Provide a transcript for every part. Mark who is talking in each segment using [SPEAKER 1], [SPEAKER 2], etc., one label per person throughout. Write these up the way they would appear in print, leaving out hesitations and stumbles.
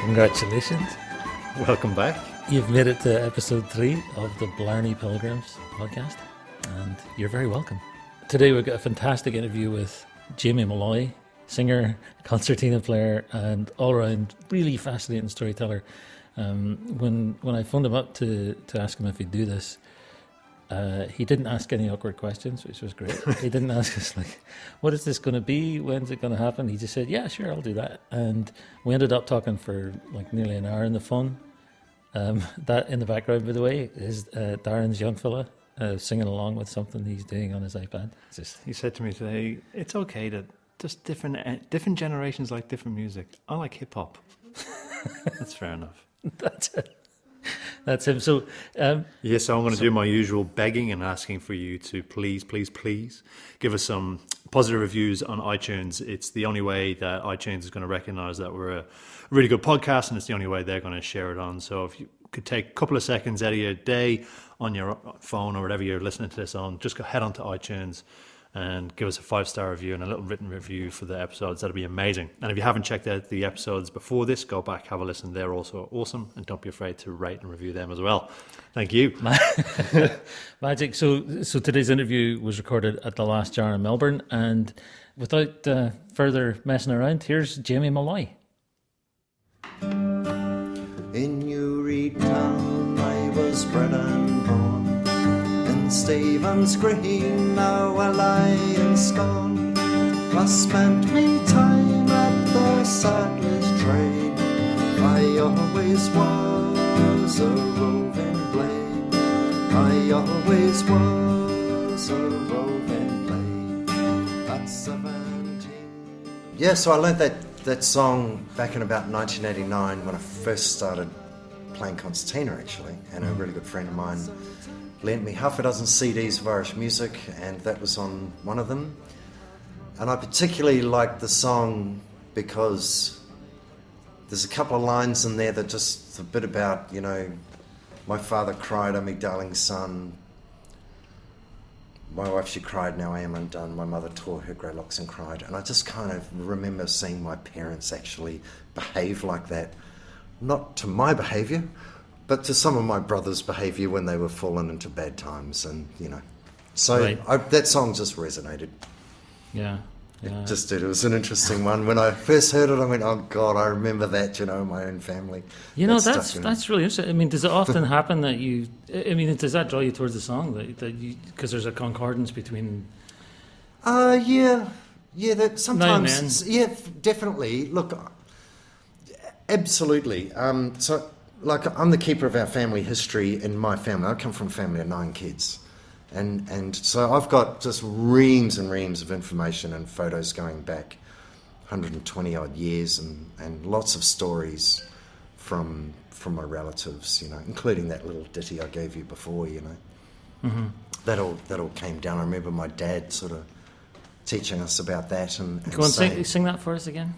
[SPEAKER 1] Congratulations.
[SPEAKER 2] Welcome back.
[SPEAKER 1] You've made it to episode 3 of the Blarney Pilgrims podcast, and you're very welcome. Today we've got a fantastic interview with Jamie Molloy, singer, concertina player, and all-around really fascinating storyteller. When I phoned him up to ask him if he'd do this, he didn't ask any awkward questions, which was great. He didn't ask us, like, what is this going to be? When's it going to happen? He just said, yeah, sure, I'll do that. And we ended up talking for like nearly an hour on the phone. That in the background, by the way, is Darren's young fella singing along with something he's doing on his iPad.
[SPEAKER 2] He said to me today, it's okay that just different generations like different music. I like hip-hop. That's fair enough.
[SPEAKER 1] That's it. That's him. So,
[SPEAKER 2] so I'm going to do my usual begging and asking for you to please give us some positive reviews on iTunes. It's the only way that iTunes is going to recognize that we're a really good podcast, and it's the only way they're going to share it on. So if you could take a couple of seconds out of your day on your phone or whatever you're listening to this on, just go head on to iTunes and give us a 5-star review and a little written review for the episodes. That'd be amazing. And if you haven't checked out the episodes before this, go back, have a listen. They're also awesome, and don't be afraid to rate and review them as well. Thank you.
[SPEAKER 1] Magic. So today's interview was recorded at the Last Jar in Melbourne, and without further messing around, here's Jamie Molloy.
[SPEAKER 3] In Newry town I was bred and born, in Stephen's Green now I lie in scorn. I spent me time at the saddler's trade, I always was a roving blade, I always was a roving blade at 17. Yeah, so I learnt that song back in about 1989 when I first started playing concertina, actually, and a really good friend of mine lent me half a dozen CDs of Irish music, and that was on one of them. And I particularly liked the song because there's a couple of lines in there that just a bit about, you know, my father cried, oh me darling son. My wife, she cried, now I am undone. My mother tore her grey locks and cried. And I just kind of remember seeing my parents actually behave like that. Not to my behaviour, but to some of my brothers' behaviour when they were falling into bad times. And, you know, so right. That song just resonated.
[SPEAKER 1] Yeah.
[SPEAKER 3] It just did. It was an interesting one. When I first heard it, I went, oh, God, I remember that, you know, in my own family.
[SPEAKER 1] You know, that's really interesting. I mean, does it often happen that does that draw you towards the song? That you, because there's a concordance between...
[SPEAKER 3] Yeah, that sometimes... Yeah, definitely. Look, absolutely. So, like, I'm the keeper of our family history in my family. I come from a family of 9 kids. And so I've got just reams and reams of information and photos going back 120 odd years and lots of stories from my relatives, you know, including that little ditty I gave you before, you know. Mm-hmm. That all came down. I remember my dad sort of teaching us about that and
[SPEAKER 1] go on, sing that for us again.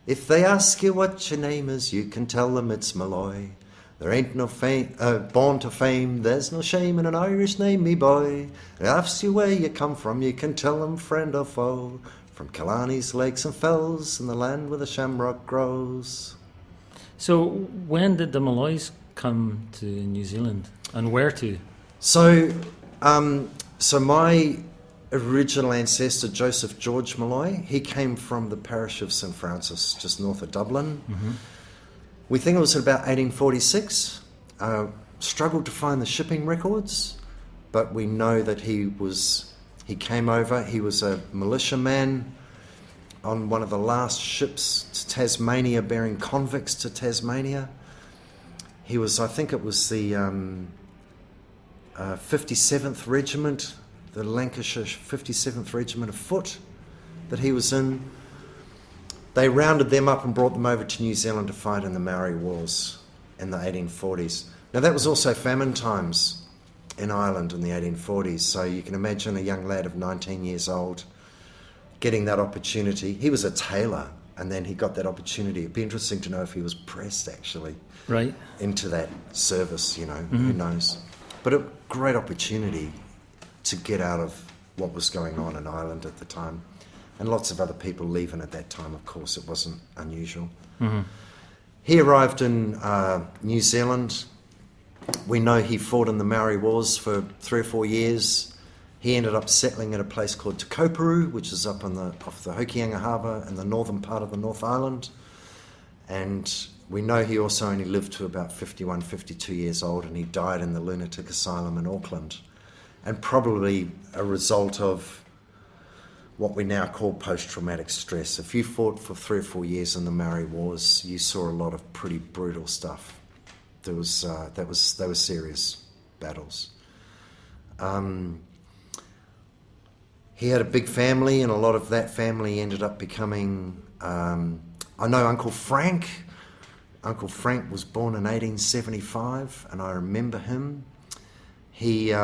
[SPEAKER 3] If they ask you what your name is, you can tell them it's Molloy. There ain't no born to fame, there's no shame in an Irish name, me boy. They ask you where you come from, you can tell them friend or foe. From Killarney's lakes and fells, and the land where the shamrock grows.
[SPEAKER 1] So when did the Molloys come to New Zealand, and where to?
[SPEAKER 3] So my original ancestor, Joseph George Molloy, he came from the parish of St Francis, just north of Dublin. Mm-hmm. We think it was about 1846. Struggled to find the shipping records, but we know that he came over. He was a militiaman on one of the last ships to Tasmania, bearing convicts to Tasmania. He was, I think it was the 57th Regiment, the Lancashire 57th Regiment of Foot that he was in. They rounded them up and brought them over to New Zealand to fight in the Maori Wars in the 1840s. Now that was also famine times in Ireland in the 1840s, so you can imagine a young lad of 19 years old getting that opportunity. He was a tailor, and then he got that opportunity. It'd be interesting to know if he was pressed actually into that service, you know, who knows. But a great opportunity to get out of what was going on in Ireland at the time. And lots of other people leaving at that time, of course, it wasn't unusual. Mm-hmm. He arrived in New Zealand. We know he fought in the Maori Wars for 3 or 4 years. He ended up settling at a place called Te Koparu, which is up off the Hokianga Harbour in the northern part of the North Island. And we know he also only lived to about 51, 52 years old, and he died in the lunatic asylum in Auckland. And probably a result of what we now call post-traumatic stress. If you fought for 3 or 4 years in the Maori Wars, you saw a lot of pretty brutal stuff. They were serious battles. He had a big family, and a lot of that family ended up becoming... I know Uncle Frank. Uncle Frank was born in 1875, and I remember him. He...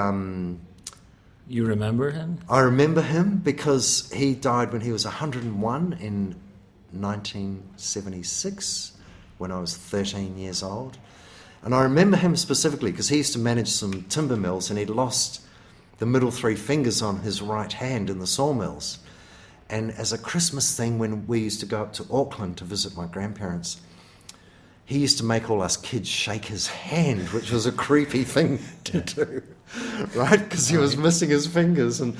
[SPEAKER 1] You remember him?
[SPEAKER 3] I remember him because he died when he was 101 in 1976, when I was 13 years old. And I remember him specifically because he used to manage some timber mills, and he'd lost the middle 3 fingers on his right hand in the sawmills. And as a Christmas thing, when we used to go up to Auckland to visit my grandparents, he used to make all us kids shake his hand, which was a creepy thing to do, right? Because he was missing his fingers. And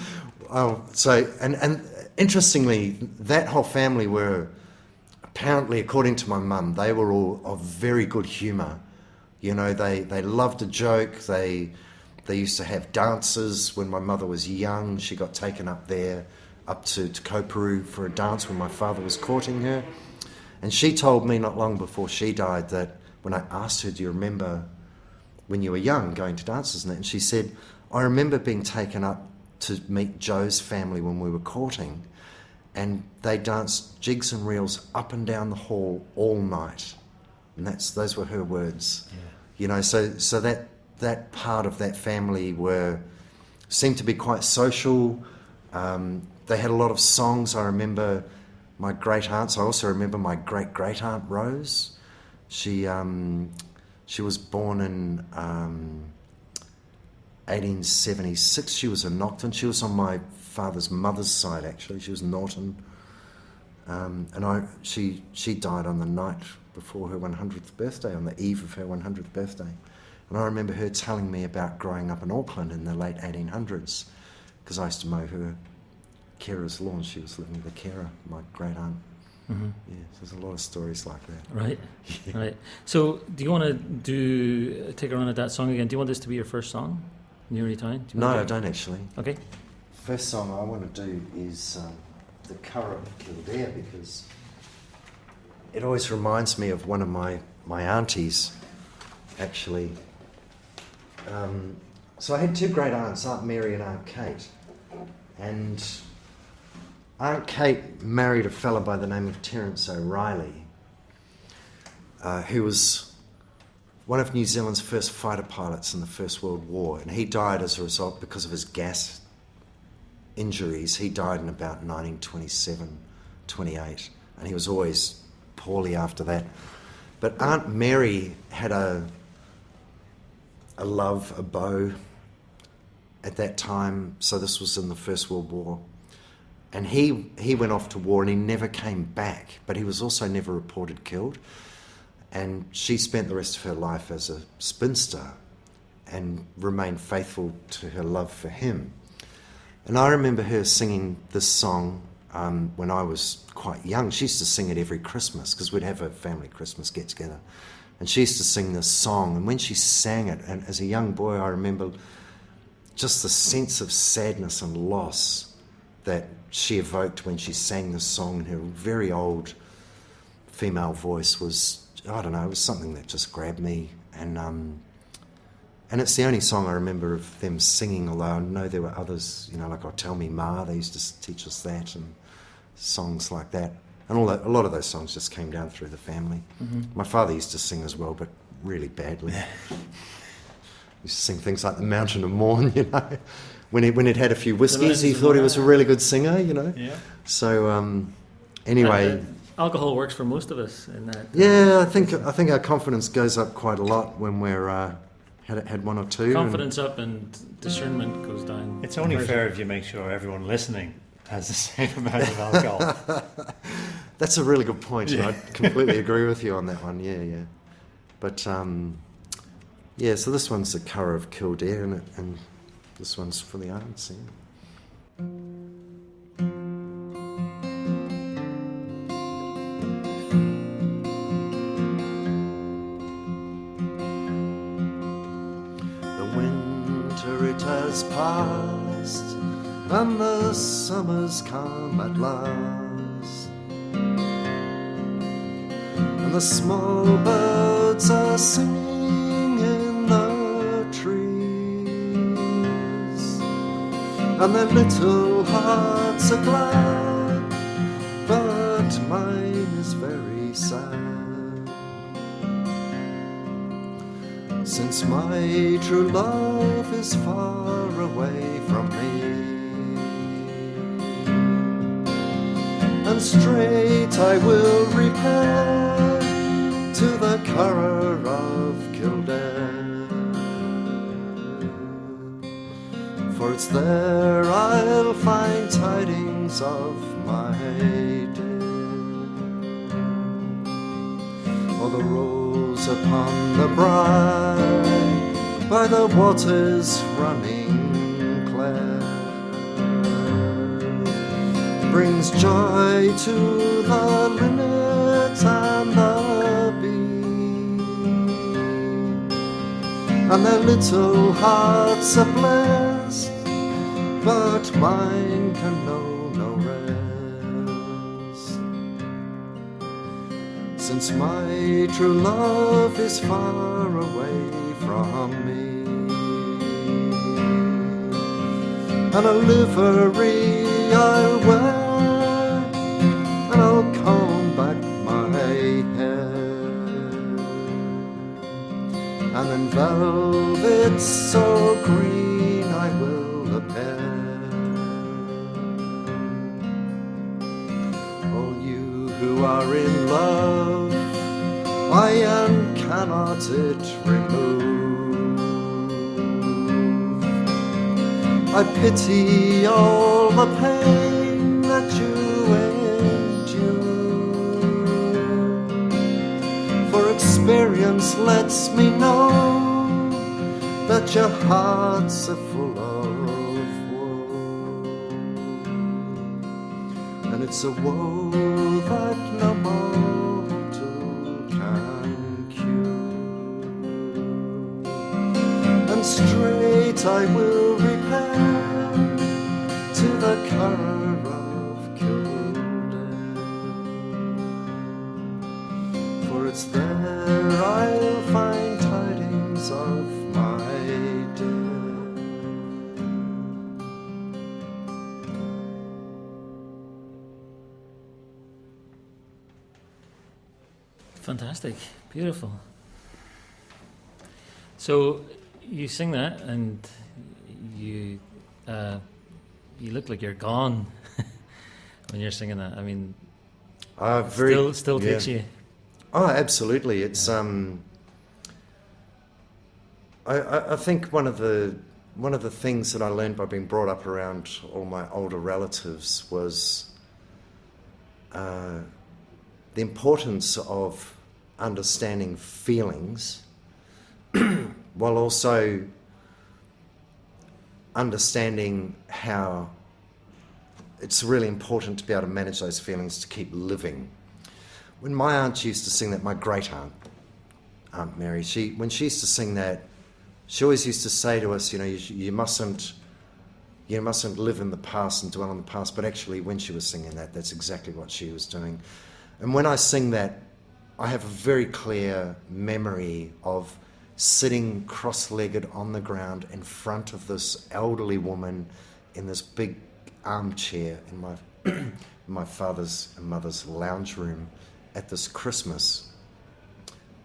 [SPEAKER 3] interestingly, that whole family were, apparently, according to my mum, they were all of very good humour. You know, they loved a joke. They used to have dances. When my mother was young, she got taken up there, up to Te Koparu for a dance when my father was courting her. And she told me not long before she died that when I asked her, do you remember when you were young going to dances and that? And she said, I remember being taken up to meet Joe's family when we were courting, and they danced jigs and reels up and down the hall all night. And those were her words. Yeah. You know, so that part of that family seemed to be quite social. They had a lot of songs. I remember my great aunts. I also remember my great aunt Rose. She was born in 1876. She was a Nocton. She was on my father's mother's side, actually. She was Norton. And she died on the night before her 100th birthday, on the eve of her 100th birthday. And I remember her telling me about growing up in Auckland in the late 1800s, because I used to mow her carer's lawn. She was living with a carer, my great aunt. Mm-hmm. Yeah, so there's a lot of stories like that.
[SPEAKER 1] Right, yeah. Right. So do you want to take a run at that song again? Do you want this to be your first song, Newry Town?
[SPEAKER 3] No, I don't actually.
[SPEAKER 1] Okay.
[SPEAKER 3] First song I want to do is the Curragh of Kildare, because it always reminds me of one of my aunties, actually. So I had 2 great aunts, Aunt Mary and Aunt Kate. And Aunt Kate married a fella by the name of Terence O'Reilly, who was one of New Zealand's first fighter pilots in the First World War. And he died as a result because of his gas injuries. He died in about 1927, 28. And he was always poorly after that. But Aunt Mary had a beau at that time, so this was in the First World War. And he went off to war and he never came back, but he was also never reported killed. And she spent the rest of her life as a spinster and remained faithful to her love for him. And I remember her singing this song when I was quite young. She used to sing it every Christmas because we'd have a family Christmas get-together. And she used to sing this song. And when she sang it, and as a young boy, I remember just the sense of sadness and loss that she evoked when she sang this song in her very old female voice was, I don't know, it was something that just grabbed me. And it's the only song I remember of them singing, although I know there were others, you know, like "Oh Tell Me Ma," they used to teach us that, and songs like that. And a lot of those songs just came down through the family. Mm-hmm. My father used to sing as well, but really badly. He used to sing things like "The Mountain of Morn," you know. When he'd had a few whiskies, he thought he was a really good singer, you know. Yeah. So anyway,
[SPEAKER 1] alcohol works for most of us in that.
[SPEAKER 3] Yeah, I think our confidence goes up quite a lot when we're had one or two.
[SPEAKER 1] Confidence up and discernment goes down.
[SPEAKER 2] It's only fair if you make sure everyone listening has the same amount of alcohol.
[SPEAKER 3] That's a really good point.
[SPEAKER 2] Yeah.
[SPEAKER 3] I completely agree with you on that one. Yeah. But so this one's the Curragh of Kildare, and this one's for the arts. Yeah. It has passed, and the summer's come at last, and the small birds are singing in the trees, and their little hearts are glad, but mine is very sad. Since my true love is far away from me, and straight I will repair to the Curragh of Kildare, for it's there I'll find tidings of my dear. Or the rose upon the brine by the waters running clear brings joy to the linnet and the bee, and their little hearts are blessed, but mine can know no rest. Since my true love is far away from me, and a livery I'll wear, and I'll comb back my hair, and in velvet so green I will appear. All you who are in love, iron cannot it remove. I pity all the pain that you endure, for experience lets me know that your hearts are full of woe, and it's a woe that no mortal can cure. And straight I will repair to the Curragh of Kildare, for it's there I'll find tidings of my dear.
[SPEAKER 1] Fantastic, beautiful. So you sing that, and you look like you're gone when you're singing that. I mean, still takes you.
[SPEAKER 3] Oh, absolutely. It's I think one of the things that I learned by being brought up around all my older relatives was the importance of understanding feelings while also understanding how it's really important to be able to manage those feelings to keep living. When my aunt used to sing that, my great aunt, Aunt Mary, when she used to sing that, she always used to say to us, you mustn't live in the past and dwell on the past. But actually, when she was singing that, that's exactly what she was doing. And when I sing that, I have a very clear memory of sitting cross-legged on the ground in front of this elderly woman in this big armchair in my father's and mother's lounge room at this Christmas,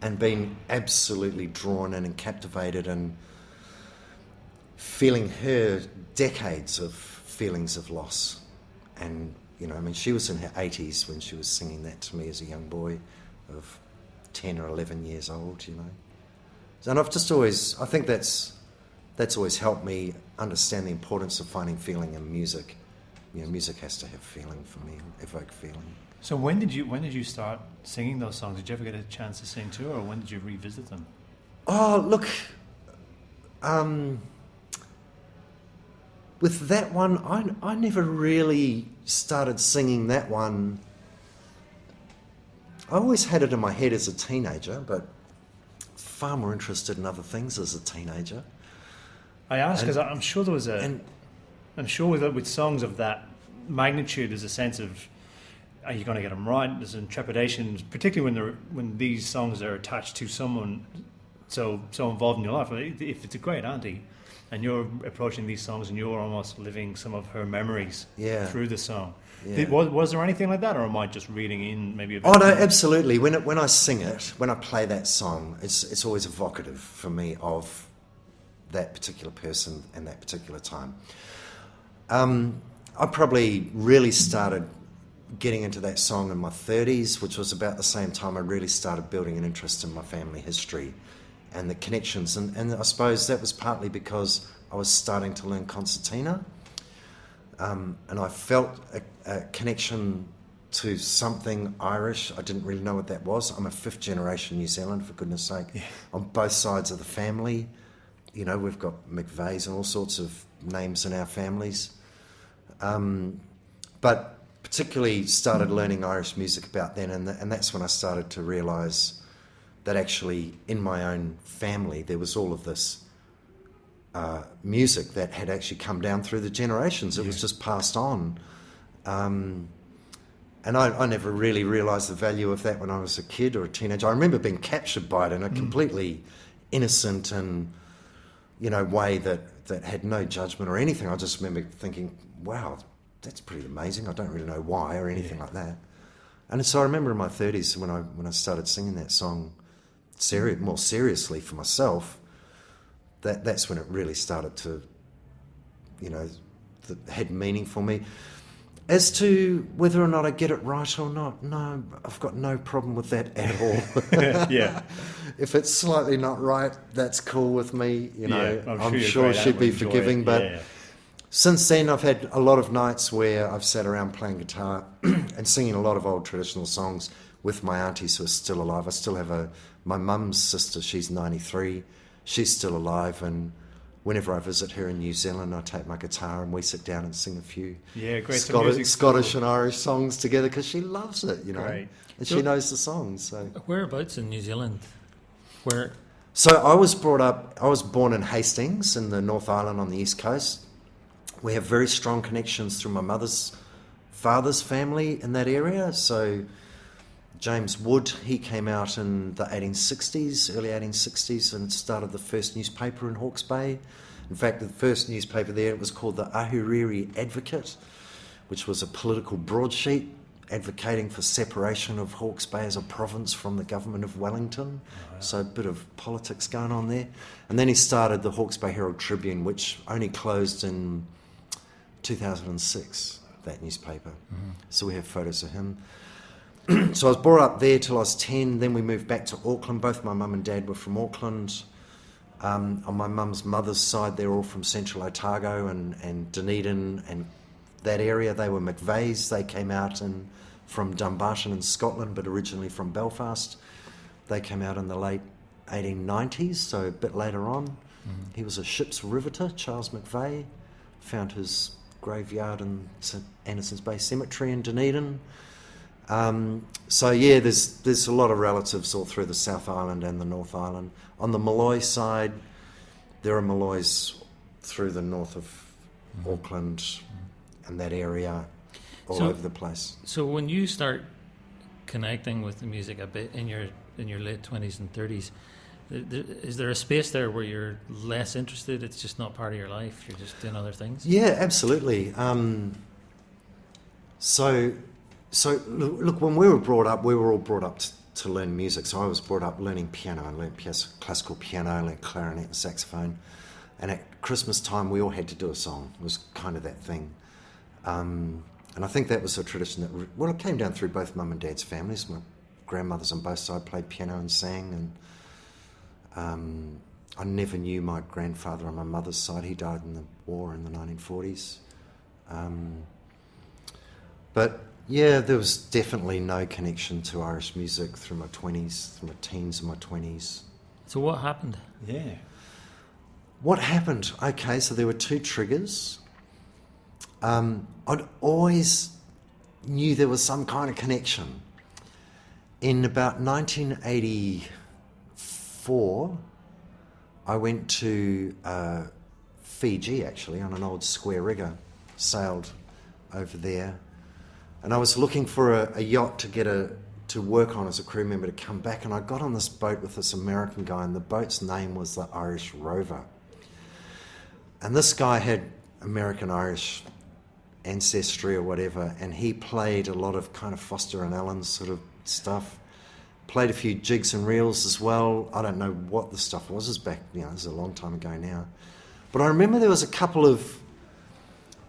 [SPEAKER 3] and being absolutely drawn in and captivated and feeling her decades of feelings of loss. And, she was in her 80s when she was singing that to me as a young boy of 10 or 11 years old, And I've just always, I think that's always helped me understand the importance of finding feeling in music music has to have feeling for me, evoke feeling.
[SPEAKER 2] So when did you start singing those songs? Did you ever get a chance to sing too, or when did you revisit them?
[SPEAKER 3] Oh, look, with that one, I never really started singing that one. I always had it in my head as a teenager, but far more interested in other things as a teenager.
[SPEAKER 2] I ask because I'm sure there was I'm sure with songs of that magnitude, there's a sense of, are you going to get them right? There's an trepidation, particularly when these songs are attached to someone so involved in your life. If it's a great auntie, and you're approaching these songs and you're almost living some of her memories through the song. Yeah. Was there anything like that, or am I just reading in maybe a bit?
[SPEAKER 3] Oh no, absolutely. When I sing it, when I play that song, it's always evocative for me of that particular person and that particular time. I probably really started getting into that song in my 30s, which was about the same time I really started building an interest in my family history and the connections. And I suppose that was partly because I was starting to learn concertina. And I felt a connection to something Irish. I didn't really know what that was. I'm a fifth generation New Zealand, for goodness sake, on both sides of the family. We've got McVeighs and all sorts of names in our families. But particularly started learning Irish music about then, and that's when I started to realise that actually in my own family there was all of this music that had actually come down through the generations. It was just passed on. And I never really realised the value of that when I was a kid or a teenager. I remember being captured by it in a completely innocent and, way that had no judgment or anything. I just remember thinking, wow, that's pretty amazing. I don't really know why or anything like that. And so I remember in my 30s when I started singing that song more seriously for myself, that's when it really started to, had meaning for me. As to whether or not I get it right or not, no, I've got no problem with that at all.
[SPEAKER 2] Yeah.
[SPEAKER 3] If it's slightly not right, that's cool with me.
[SPEAKER 2] I'm
[SPEAKER 3] sure she'd be forgiving. But since then, I've had a lot of nights where I've sat around playing guitar and singing a lot of old traditional songs with my aunties who are still alive. I still have my mum's sister, she's 93. She's still alive, and whenever I visit her in New Zealand, I take my guitar and we sit down and sing a few Scottish and Irish songs together because she loves it,
[SPEAKER 2] Great.
[SPEAKER 3] And she knows the songs. So
[SPEAKER 1] whereabouts in New Zealand? Where?
[SPEAKER 3] So I was born in Hastings in the North Island on the East Coast. We have very strong connections through my mother's father's family in that area. So James Wood, he came out in the early 1860s, and started the first newspaper in Hawke's Bay. In fact, the first newspaper there, it was called the Ahuriri Advocate, which was a political broadsheet advocating for separation of Hawke's Bay as a province from the government of Wellington. Oh, yeah. So a bit of politics going on there. And then he started the Hawke's Bay Herald Tribune, which only closed in 2006, that newspaper. Mm-hmm. So we have photos of him. So I was brought up there till I was 10. Then we moved back to Auckland. Both my mum and dad were from Auckland. On my mum's mother's side, they're all from Central Otago and Dunedin and that area. They were McVeighs. They came out from Dumbarton in Scotland, but originally from Belfast. They came out in the late 1890s, so a bit later on. Mm-hmm. He was a ship's riveter, Charles McVeigh. Found his graveyard in St Anderson's Bay Cemetery in Dunedin. There's a lot of relatives all through the South Island and the North Island. On the Molloy side, there are Molloys through the north of Auckland and that area, all over the place.
[SPEAKER 1] So when you start connecting with the music a bit in your late 20s and 30s, is there a space there where you're less interested? It's just not part of your life. You're just doing other things.
[SPEAKER 3] Yeah, absolutely. So look, when we were all brought up to learn music. So I was brought up learning piano. I learned classical piano, I learned clarinet and saxophone. And at Christmas time, we all had to do a song. It was kind of that thing. And I think that was a tradition that, it came down through both mum and dad's families. My grandmothers on both sides played piano and sang. And I never knew my grandfather on my mother's side. He died in the war in the 1940s. But yeah, there was definitely no connection to Irish music through my 20s, through my teens and my 20s.
[SPEAKER 1] So what happened?
[SPEAKER 2] Yeah.
[SPEAKER 3] What happened? Okay, so there were two triggers. I'd always knew there was some kind of connection. In about 1984, I went to Fiji, actually, on an old square rigger, sailed over there. And I was looking for a yacht to work on as a crew member to come back, and I got on this boat with this American guy, and the boat's name was the Irish Rover. And this guy had American-Irish ancestry or whatever, and he played a lot of kind of Foster and Allen sort of stuff. Played a few jigs and reels as well. I don't know what the stuff was. It was back, this is a long time ago now. But I remember there was a couple of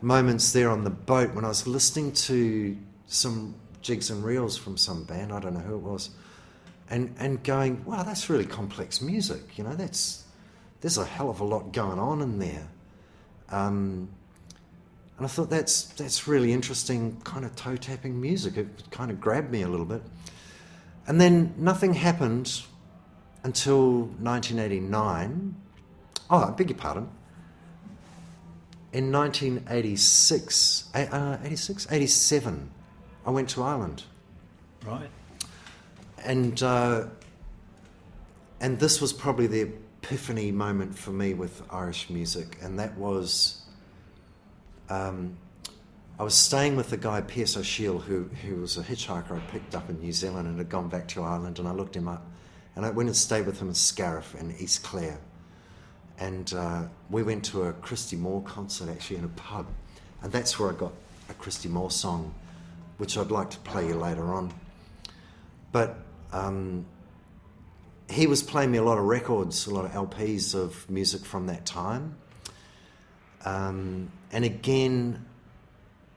[SPEAKER 3] moments there on the boat when I was listening to some jigs and reels from some band, I don't know who it was, and going, wow, that's really complex music, there's a hell of a lot going on in there. And I thought that's really interesting kind of toe-tapping music. It kind of grabbed me a little bit. And then nothing happened until 1989. Oh, I beg your pardon. In 1987, I went to Ireland.
[SPEAKER 2] Right.
[SPEAKER 3] And this was probably the epiphany moment for me with Irish music, and that was, I was staying with the guy, Pierce O'Shiel, who was a hitchhiker I picked up in New Zealand and had gone back to Ireland, and I looked him up, and I went and stayed with him in Scariff in East Clare. And we went to a Christy Moore concert, actually, in a pub. And that's where I got a Christy Moore song, which I'd like to play you later on. But he was playing me a lot of records, a lot of LPs of music from that time. And again,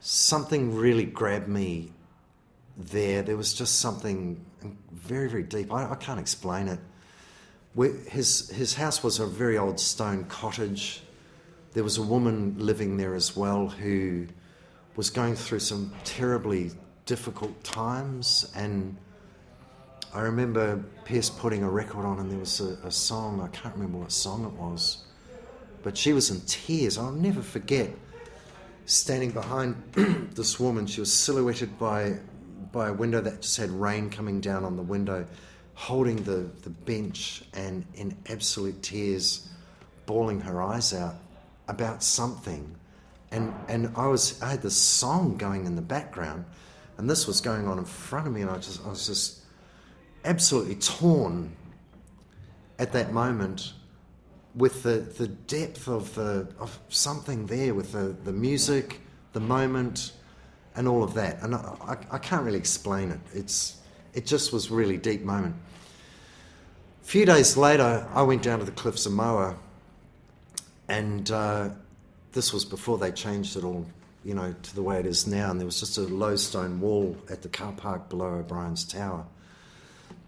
[SPEAKER 3] something really grabbed me there. There was just something very, very deep. I can't explain it. His house was a very old stone cottage. There was a woman living there as well who was going through some terribly difficult times, and I remember Pierce putting a record on, and there was a song, I can't remember what song it was, but she was in tears. I'll never forget standing behind this woman. She was silhouetted by a window that just had rain coming down on the window, holding the bench and in absolute tears, bawling her eyes out about something. And I had this song going in the background, and this was going on in front of me, and I was just absolutely torn at that moment with the depth of something there, with the music, the moment, and all of that. And I can't really explain it. It just was a really deep moment. A few days later, I went down to the Cliffs of Moher, and this was before they changed it all, to the way it is now, and there was just a low stone wall at the car park below O'Brien's Tower.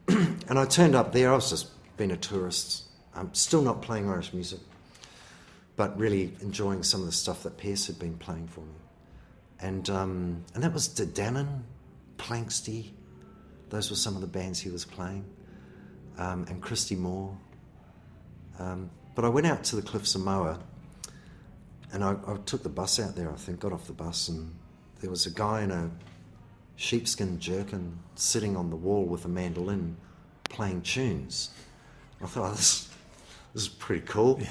[SPEAKER 3] And I turned up there. I was just being a tourist. I'm still not playing Irish music, but really enjoying some of the stuff that Pierce had been playing for me. And that was Dannon, Planksty. Those were some of the bands he was playing, and Christy Moore. But I went out to the Cliffs of Moher, and I took the bus out there, I think, got off the bus, and there was a guy in a sheepskin jerkin sitting on the wall with a mandolin playing tunes. I thought, this is pretty cool. Yeah.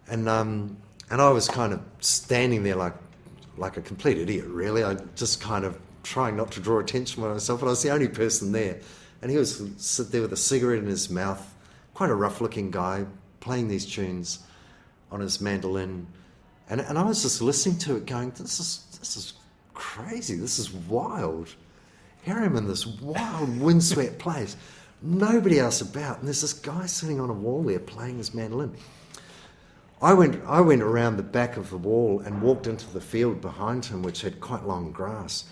[SPEAKER 3] And I was kind of standing there like a complete idiot, really. I just kind of trying not to draw attention to myself, but I was the only person there. And he was sit there with a cigarette in his mouth, quite a rough-looking guy, playing these tunes on his mandolin. And I was just listening to it going, this is crazy, this is wild. Here I am in this wild, windswept place, nobody else about, and there's this guy sitting on a wall there playing his mandolin. I went around the back of the wall and walked into the field behind him, which had quite long grass.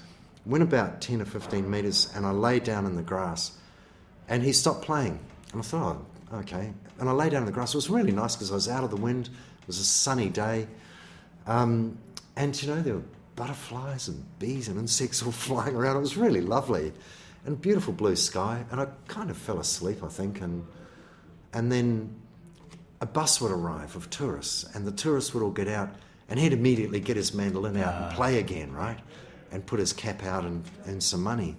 [SPEAKER 3] Went about 10 or 15 metres, and I lay down in the grass, and he stopped playing. And I thought, oh, okay. And I lay down in the grass. It was really nice because I was out of the wind. It was a sunny day. And, there were butterflies and bees and insects all flying around. It was really lovely, and beautiful blue sky. And I kind of fell asleep, I think, and then a bus would arrive of tourists, and the tourists would all get out, and he'd immediately get his mandolin out and play again, right? And put his cap out and earn some money.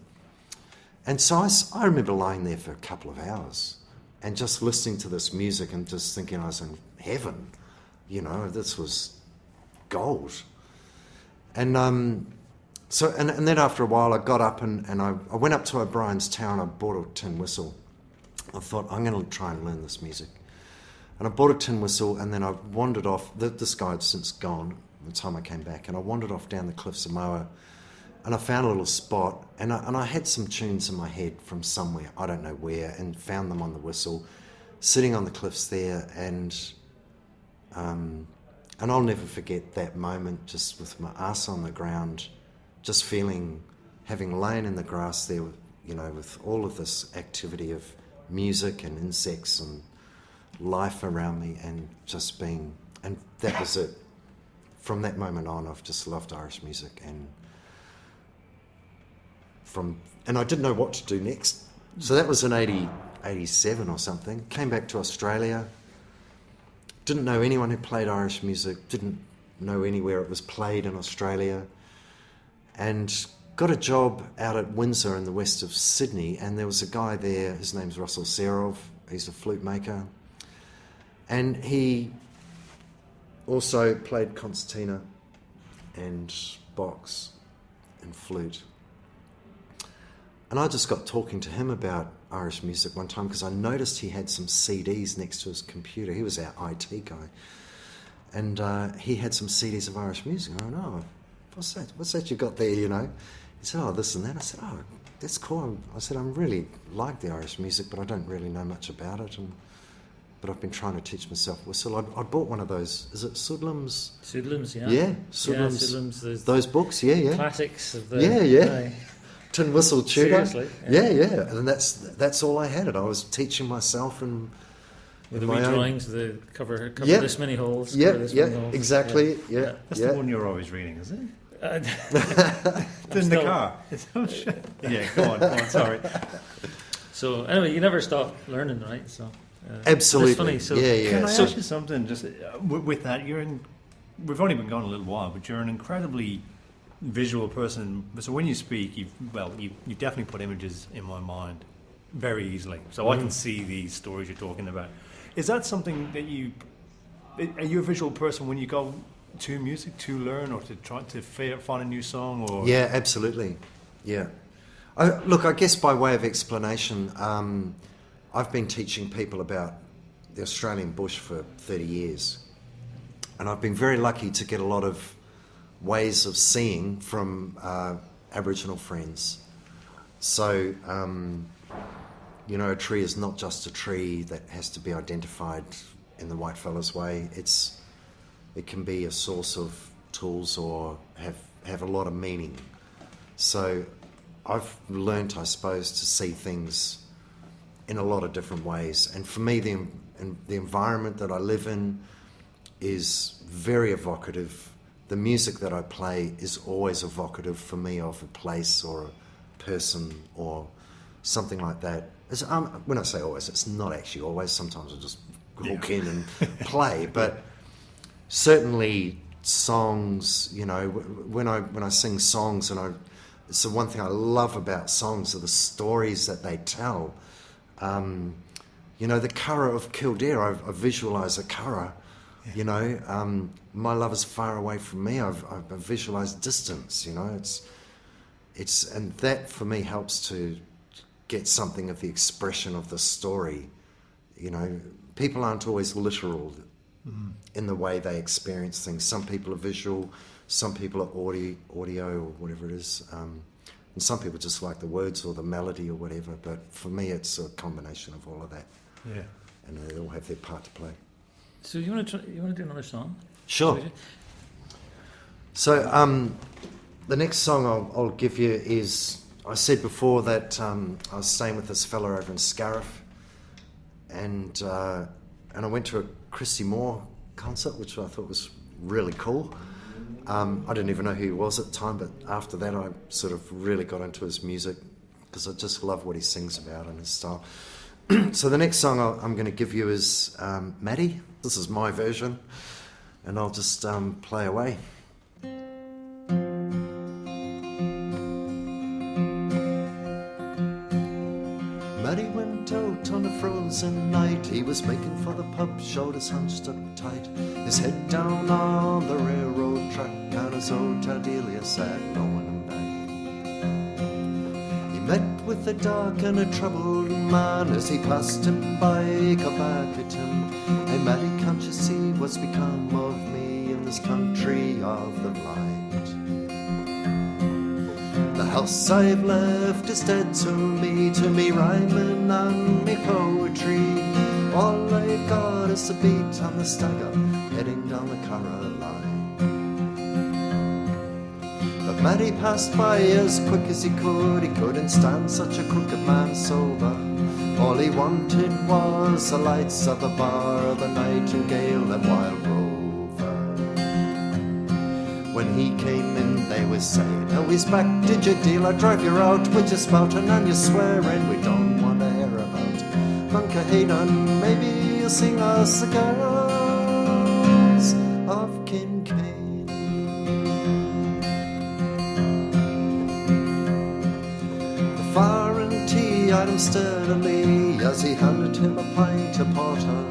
[SPEAKER 3] And so I remember lying there for a couple of hours and just listening to this music and just thinking I was in heaven. You know, this was gold. And and then after a while I got up and I went up to O'Brien's town. I bought a tin whistle. I thought, I'm going to try and learn this music. And I bought a tin whistle, and then I wandered off. This guy had since gone by the time I came back, and I wandered off down the cliffs of Moa, and I found a little spot, and I had some tunes in my head from somewhere, I don't know where, and found them on the whistle, sitting on the cliffs there, and I'll never forget that moment, just with my ass on the ground, just having lain in the grass there, you know, with all of this activity of music and insects and life around me, and just being, and that was it. From that moment on, I've just loved Irish music, and I didn't know what to do next. So that was in 87 or something. Came back to Australia. Didn't know anyone who played Irish music. Didn't know anywhere it was played in Australia. And got a job out at Windsor in the west of Sydney, and there was a guy there, his name's Russell Serov, he's a flute maker, and he also played concertina and box and flute. And I just got talking to him about Irish music one time because I noticed he had some CDs next to his computer. He was our IT guy, and he had some CDs of Irish music. I went, oh, what's that you got there, you know? He said, oh, this and that. I said, oh, that's cool. I said, I really like the Irish music, but I don't really know much about it. But I've been trying to teach myself whistle. I bought one of those. Is it Sudlam's?
[SPEAKER 1] Sudlam's, yeah.
[SPEAKER 3] Yeah, Sudlam's.
[SPEAKER 1] Yeah, Sudlam's.
[SPEAKER 3] Those books, yeah.
[SPEAKER 1] Classics of the...
[SPEAKER 3] Yeah. Tin whistle tutor.
[SPEAKER 1] Seriously?
[SPEAKER 3] Yeah. And that's all I had. And I was teaching myself and...
[SPEAKER 1] With the wee drawings, the cover this many holes. This many holes.
[SPEAKER 3] Exactly. Yeah.
[SPEAKER 2] That's the one you're always reading, is it?
[SPEAKER 1] In
[SPEAKER 2] the car. Yeah, go on, sorry.
[SPEAKER 1] So anyway, you never stop learning, right? So
[SPEAKER 3] absolutely.
[SPEAKER 1] That's funny. So
[SPEAKER 2] can I ask you something? Just with that, we've only been gone a little while, but you're an incredibly visual person. So when you speak, you definitely put images in my mind very easily. So I can see these stories you're talking about. Is that something that are you a visual person when you go to music to learn or to try to find a new song? Or
[SPEAKER 3] yeah, absolutely. Yeah. I guess by way of explanation, I've been teaching people about the Australian bush for 30 years, and I've been very lucky to get a lot of ways of seeing from Aboriginal friends. So, a tree is not just a tree that has to be identified in the whitefellas way. It can be a source of tools or have a lot of meaning. So I've learnt, I suppose, to see things in a lot of different ways. And for me, the environment that I live in is very evocative. The music that I play is always evocative for me of a place or a person or something like that. When I say always, it's not actually always. Sometimes I just hook in and play, but certainly songs, when I sing songs, it's the one thing I love about songs are the stories that they tell. The Curragh of Kildare, I visualise a Curragh, my love is far away from me, I've visualised distance, and that for me helps to get something of the expression of the story. People aren't always literal in the way they experience things. Some people are visual, some people are audio or whatever it is, and some people just like the words or the melody or whatever, but for me it's a combination of all of that.
[SPEAKER 2] Yeah.
[SPEAKER 3] And they all have their part to play.
[SPEAKER 1] So you want to do another song?
[SPEAKER 3] Sure. So the next song I'll give you is, I said before that I was staying with this fella over in Scariff, and I went to a Christy Moore concert, which I thought was really cool. I didn't even know who he was at the time, but after that I sort of really got into his music because I just love what he sings about and his style. So the next song I'm going to give you is Matty. This is my version, and I'll just play away. Matty went out on a frozen night. He was making for the pub, shoulders hunched up tight, his head down on the railroad track, and his old Tardelia sat knowing him back. He met with a dark and a troubled man as he passed him by, called back at him, "Hey Matty, can't you see what's become of me in this country of the blind? The house I've left is dead to me rhyming and me poetry. All I've got is a beat on the stagger heading down the Curragh line." But Matty passed by as quick as he couldn't stand such a crooked man sober. All he wanted was the lights of the bar, the Nightingale and Wild Rover. When he came in they were saying, "Oh, he's back, did you dealer? Drive you out with your spouting and your swearing. We don't want to hear about Bunker Hayden. Maybe you'll sing us the girls of Kincaid." The foreign tea eyed him sturdily as he handed him a pint of porter.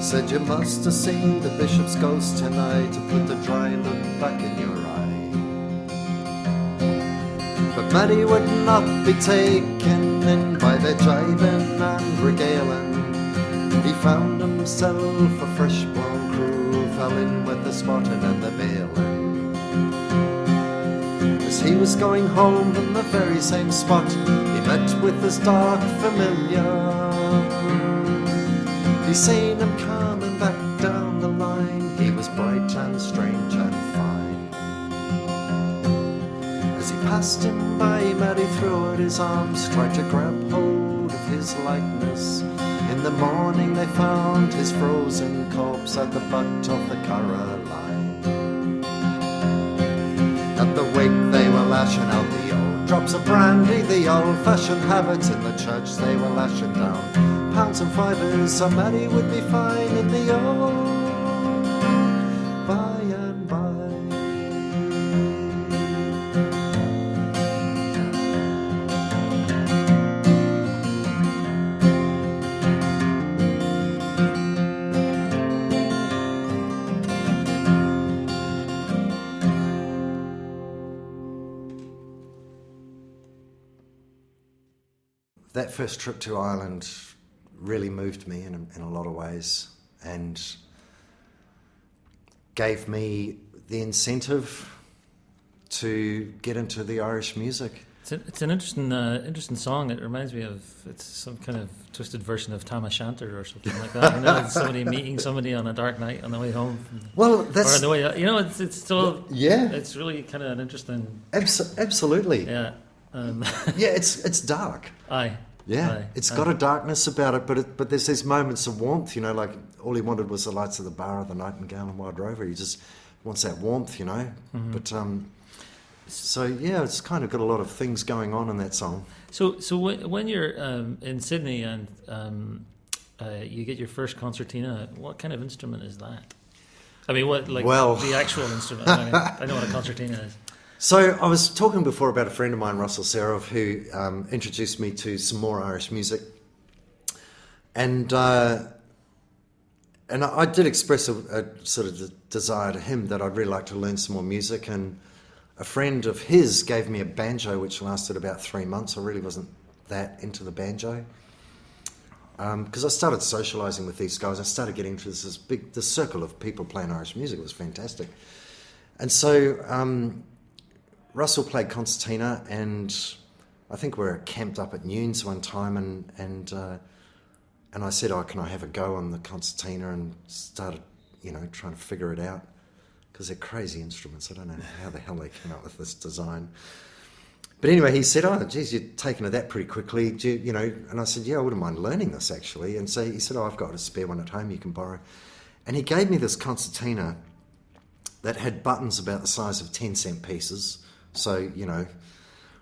[SPEAKER 3] Said, "You must have seen the bishop's ghost tonight to put the dry look back in your eye." But Matty would not be taken in by their jibing and regaling. He found himself a fresh blown crew, fell in with the spotting and the bailing. As he was going home from the very same spot, he met with his dark familiar. He seen him coming back down the line. He was bright and strange and fine. As he passed him by, Matty threw out his arms, tried to grab hold of his likeness. In the morning they found his frozen corpse at the butt of the Curragh line. At the wake they were lashing out the old drops of brandy, the old-fashioned habits in the church they were lashing down. Pounds and fivers, so Matty would be fine in the old by and by. That first trip to Ireland really moved me in a lot of ways and gave me the incentive to get into the Irish music.
[SPEAKER 1] It's an interesting song. It reminds me of, it's some kind of twisted version of Tam O'Shanter or something like that. You know, it's somebody meeting somebody on a dark night on the way home.
[SPEAKER 3] Well, that's...
[SPEAKER 1] Or on the way, you know, it's still...
[SPEAKER 3] Yeah.
[SPEAKER 1] It's really kind of an interesting...
[SPEAKER 3] Absolutely.
[SPEAKER 1] Yeah.
[SPEAKER 3] Yeah, it's dark.
[SPEAKER 1] Aye.
[SPEAKER 3] Yeah,
[SPEAKER 1] Aye.
[SPEAKER 3] it's got a darkness about it, but there's these moments of warmth, you know, like all he wanted was the lights of the bar of the Nightingale and Wild Rover. He just wants that warmth, you know. Mm-hmm. But so yeah, it's kind of got a lot of things going on in that song.
[SPEAKER 1] So when you're in Sydney and you get your first concertina, what kind of instrument is that? I mean, the actual instrument? I mean, I know what a concertina is.
[SPEAKER 3] So I was talking before about a friend of mine, Russell Serov, who introduced me to some more Irish music, and I did express a sort of desire to him that I'd really like to learn some more music, and a friend of his gave me a banjo which lasted about 3 months. I really wasn't that into the banjo because I started socialising with these guys. I started getting into this circle of people playing Irish music. It was fantastic, and so. Russell played concertina, and I think we were camped up at Nunes one time, and I said, "Oh, can I have a go on the concertina?" And started, you know, trying to figure it out because they're crazy instruments. I don't know how the hell they came up with this design. But anyway, he said, "Oh, geez, you're taking to that pretty quickly, you know?" And I said, "Yeah, I wouldn't mind learning this actually." And so he said, "Oh, I've got a spare one at home you can borrow," and he gave me this concertina. that had buttons about the size of 10-cent pieces. So,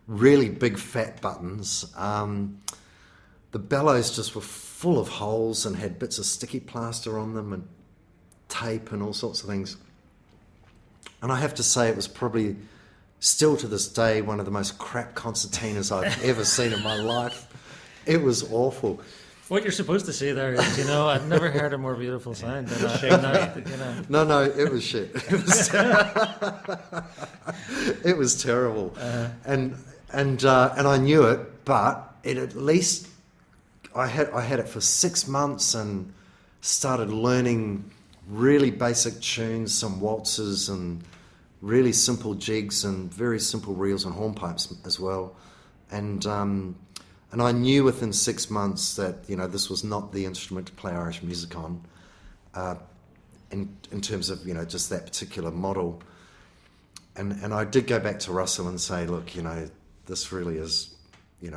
[SPEAKER 3] really big fat buttons. The bellows just were full of holes and had bits of sticky plaster on them and tape and all sorts of things. And I have to say it was probably still to this day one of the most crap concertinas I've ever seen in my life. It was awful.
[SPEAKER 1] What you're supposed to say there is, I've never heard a more beautiful sound than that.
[SPEAKER 3] No, it was shit. It was terrible. And I knew it, but it at least I had it for 6 months and started learning really basic tunes, some waltzes and really simple jigs and very simple reels and hornpipes as well. And I knew within 6 months that this was not the instrument to play Irish music on, in terms of just that particular model. And I did go back to Russell and say, look, this really is.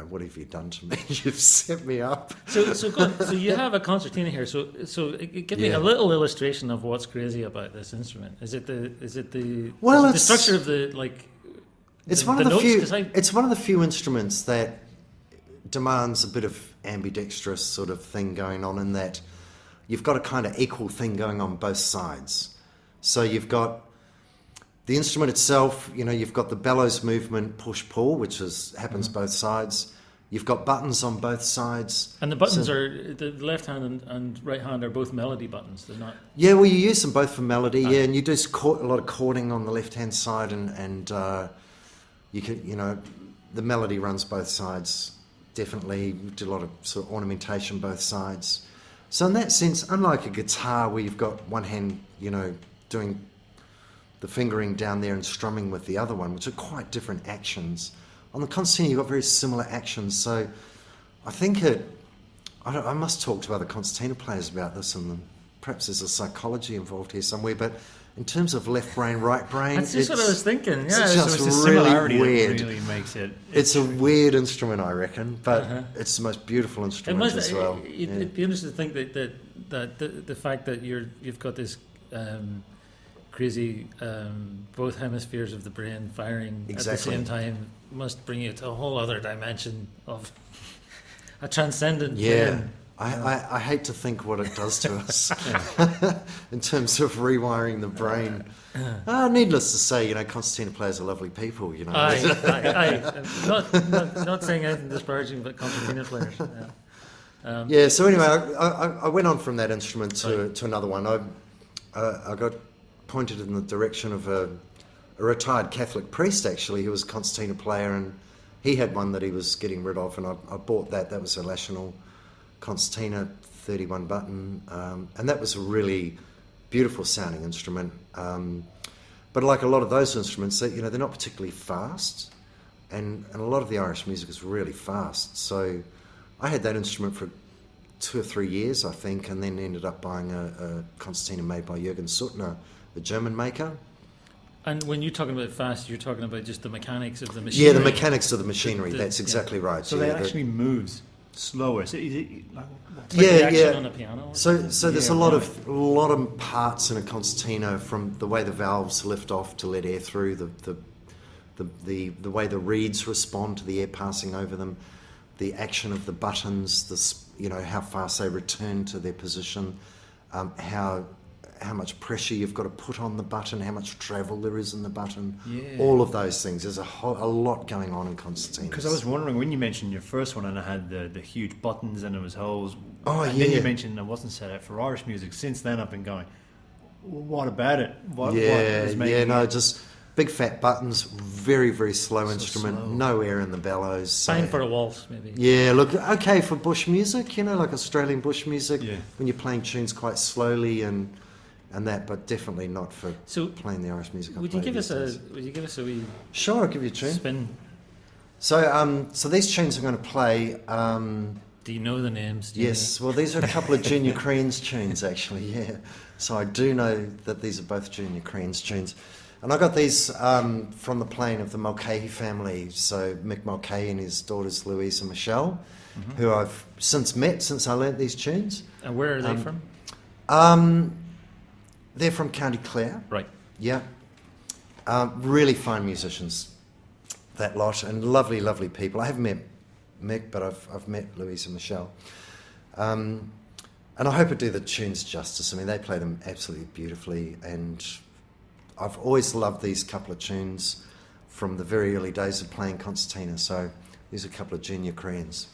[SPEAKER 3] What have you done to me? You've set me up.
[SPEAKER 1] So you have a concertina here. So give me a little illustration of what's crazy about this instrument. Is it the structure of the
[SPEAKER 3] It's one of the few. It's one of the few instruments that demands a bit of ambidextrous sort of thing going on, in that you've got a kind of equal thing going on both sides. So you've got the instrument itself, you've got the bellows movement, push-pull, which happens both sides. You've got buttons on both sides. And
[SPEAKER 1] the buttons are, the left hand and right hand are both melody buttons, they're not...
[SPEAKER 3] Yeah, well, you use them both for melody, and you do a lot of chording on the left-hand side, and you can, the melody runs both sides, definitely. You do a lot of sort of ornamentation both sides. So in that sense, unlike a guitar where you've got one hand, doing the fingering down there and strumming with the other one, which are quite different actions. On the concertina, you've got very similar actions. So I think I must talk to other concertina players about this, and perhaps there's a psychology involved here somewhere, but in terms of left brain, right brain...
[SPEAKER 1] That's just what I was thinking, yeah.
[SPEAKER 3] It's just
[SPEAKER 2] it's
[SPEAKER 3] really weird.
[SPEAKER 2] That really makes it...
[SPEAKER 3] It's a weird instrument, I reckon, but it's the most beautiful instrument as well.
[SPEAKER 1] It'd be interesting to think that the fact that you've got this... crazy both hemispheres of the brain firing at the same time must bring you to a whole other dimension of a transcendent brain.
[SPEAKER 3] I hate to think what it does to us in terms of rewiring the brain. Needless to say, concertina players are lovely people.
[SPEAKER 1] Not saying anything disparaging, but concertina players.
[SPEAKER 3] So anyway, I went on from that instrument to another one. I got pointed in the direction of a retired Catholic priest, actually, who was a concertina player, and he had one that he was getting rid of, and I bought that. That was a National concertina, 31 button, and that was a really beautiful sounding instrument. But like a lot of those instruments, they're not particularly fast, and a lot of the Irish music is really fast. So I had that instrument for 2 or 3 years, I think, and then ended up buying a concertina made by Jürgen Suttner, the German maker.
[SPEAKER 1] And when you're talking about fast, you're talking about just the mechanics of the machinery.
[SPEAKER 3] Yeah, the mechanics of the machinery. That's exactly right.
[SPEAKER 2] So that actually moves slower. So is it
[SPEAKER 1] action on a piano?
[SPEAKER 3] So there's a lot of parts in a concertina, from the way the valves lift off to let air through, the way the reeds respond to the air passing over them, the action of the buttons, how fast they return to their position, how much pressure you've got to put on the button, how much travel there is in the button, all of those things. There's a lot going on in concertinas.
[SPEAKER 2] Because I was wondering, when you mentioned your first one and it had the huge buttons and there was holes, then you mentioned it wasn't set out for Irish music. Since then I've been going, what about it?
[SPEAKER 3] Just big fat buttons, very, very slow instrument, slow. No air in the bellows.
[SPEAKER 1] Fine for a waltz, maybe.
[SPEAKER 3] Yeah, look, okay for bush music, like Australian bush music, when you're playing tunes quite slowly and that, but definitely not for playing the Irish music.
[SPEAKER 1] Would you give us a wee?
[SPEAKER 3] Sure, I'll give you a tune.
[SPEAKER 1] Spin.
[SPEAKER 3] So these tunes I'm going to play.
[SPEAKER 1] Do you know the names?
[SPEAKER 3] Yes. Well, these are a couple of Junior Crehan's tunes, actually. Yeah. So I do know that these are both Junior Crehan's tunes, and I got these from the playing of the Mulcahy family. So Mick Mulcahy and his daughters Louise and Michelle, who I've since met since I learnt these tunes.
[SPEAKER 1] And where are they from?
[SPEAKER 3] They're from County Clare.
[SPEAKER 1] Right.
[SPEAKER 3] Yeah. Really fine musicians, that lot, and lovely, lovely people. I haven't met Mick, but I've met Louise and Michelle. And I hope I do the tunes justice. I mean, they play them absolutely beautifully, and I've always loved these couple of tunes from the very early days of playing concertina, so these are a couple of Junior Crehans.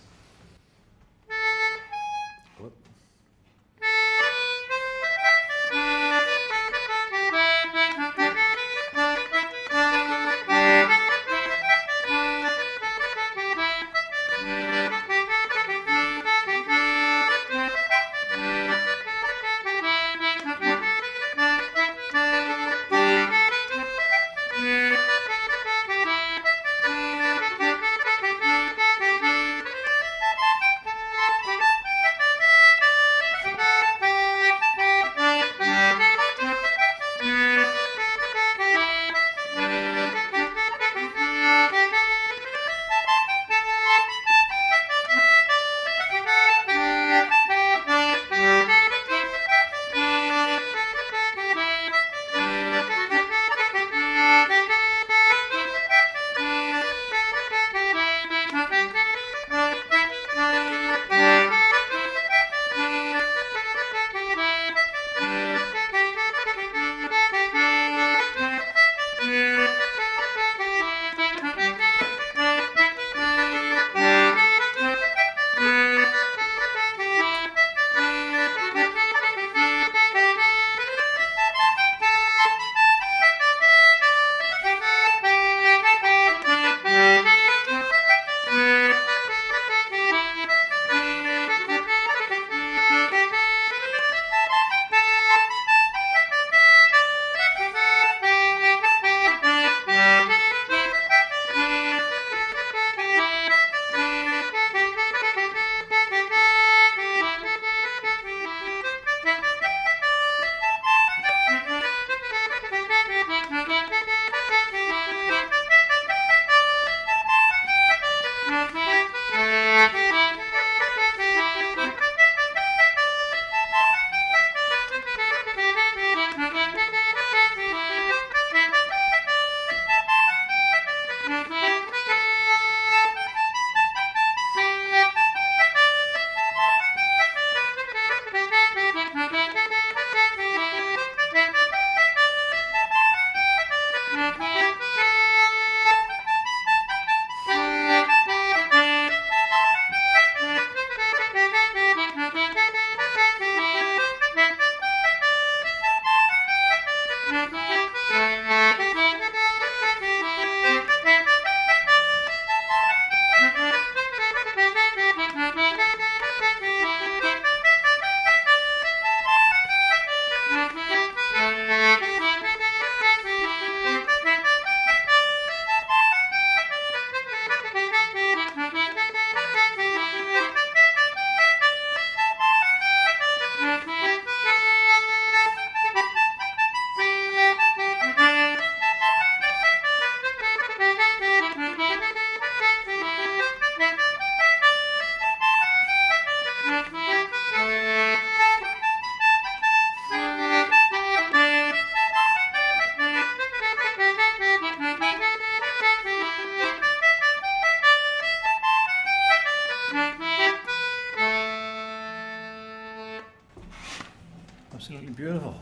[SPEAKER 2] Absolutely beautiful.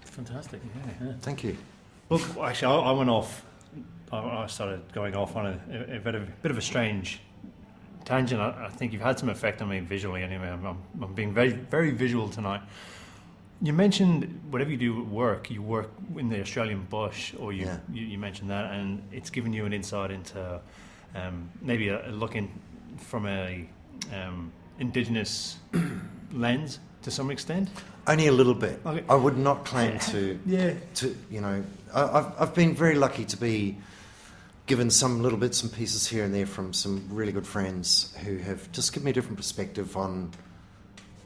[SPEAKER 1] Fantastic.
[SPEAKER 2] Yeah.
[SPEAKER 3] Thank you.
[SPEAKER 2] Look, actually, I went off. I started going off on a bit of a strange tangent. I think you've had some effect on me visually. Anyway, I'm being very very visual tonight. You mentioned whatever you do at work, you work in the Australian bush, or you mentioned that, and it's given you an insight into maybe a looking from a Indigenous lens to some extent.
[SPEAKER 3] Only a little bit.
[SPEAKER 2] Okay.
[SPEAKER 3] I would not claim to. To you know, I've been very lucky to be given some little bits and pieces here and there from some really good friends who have just given me a different perspective on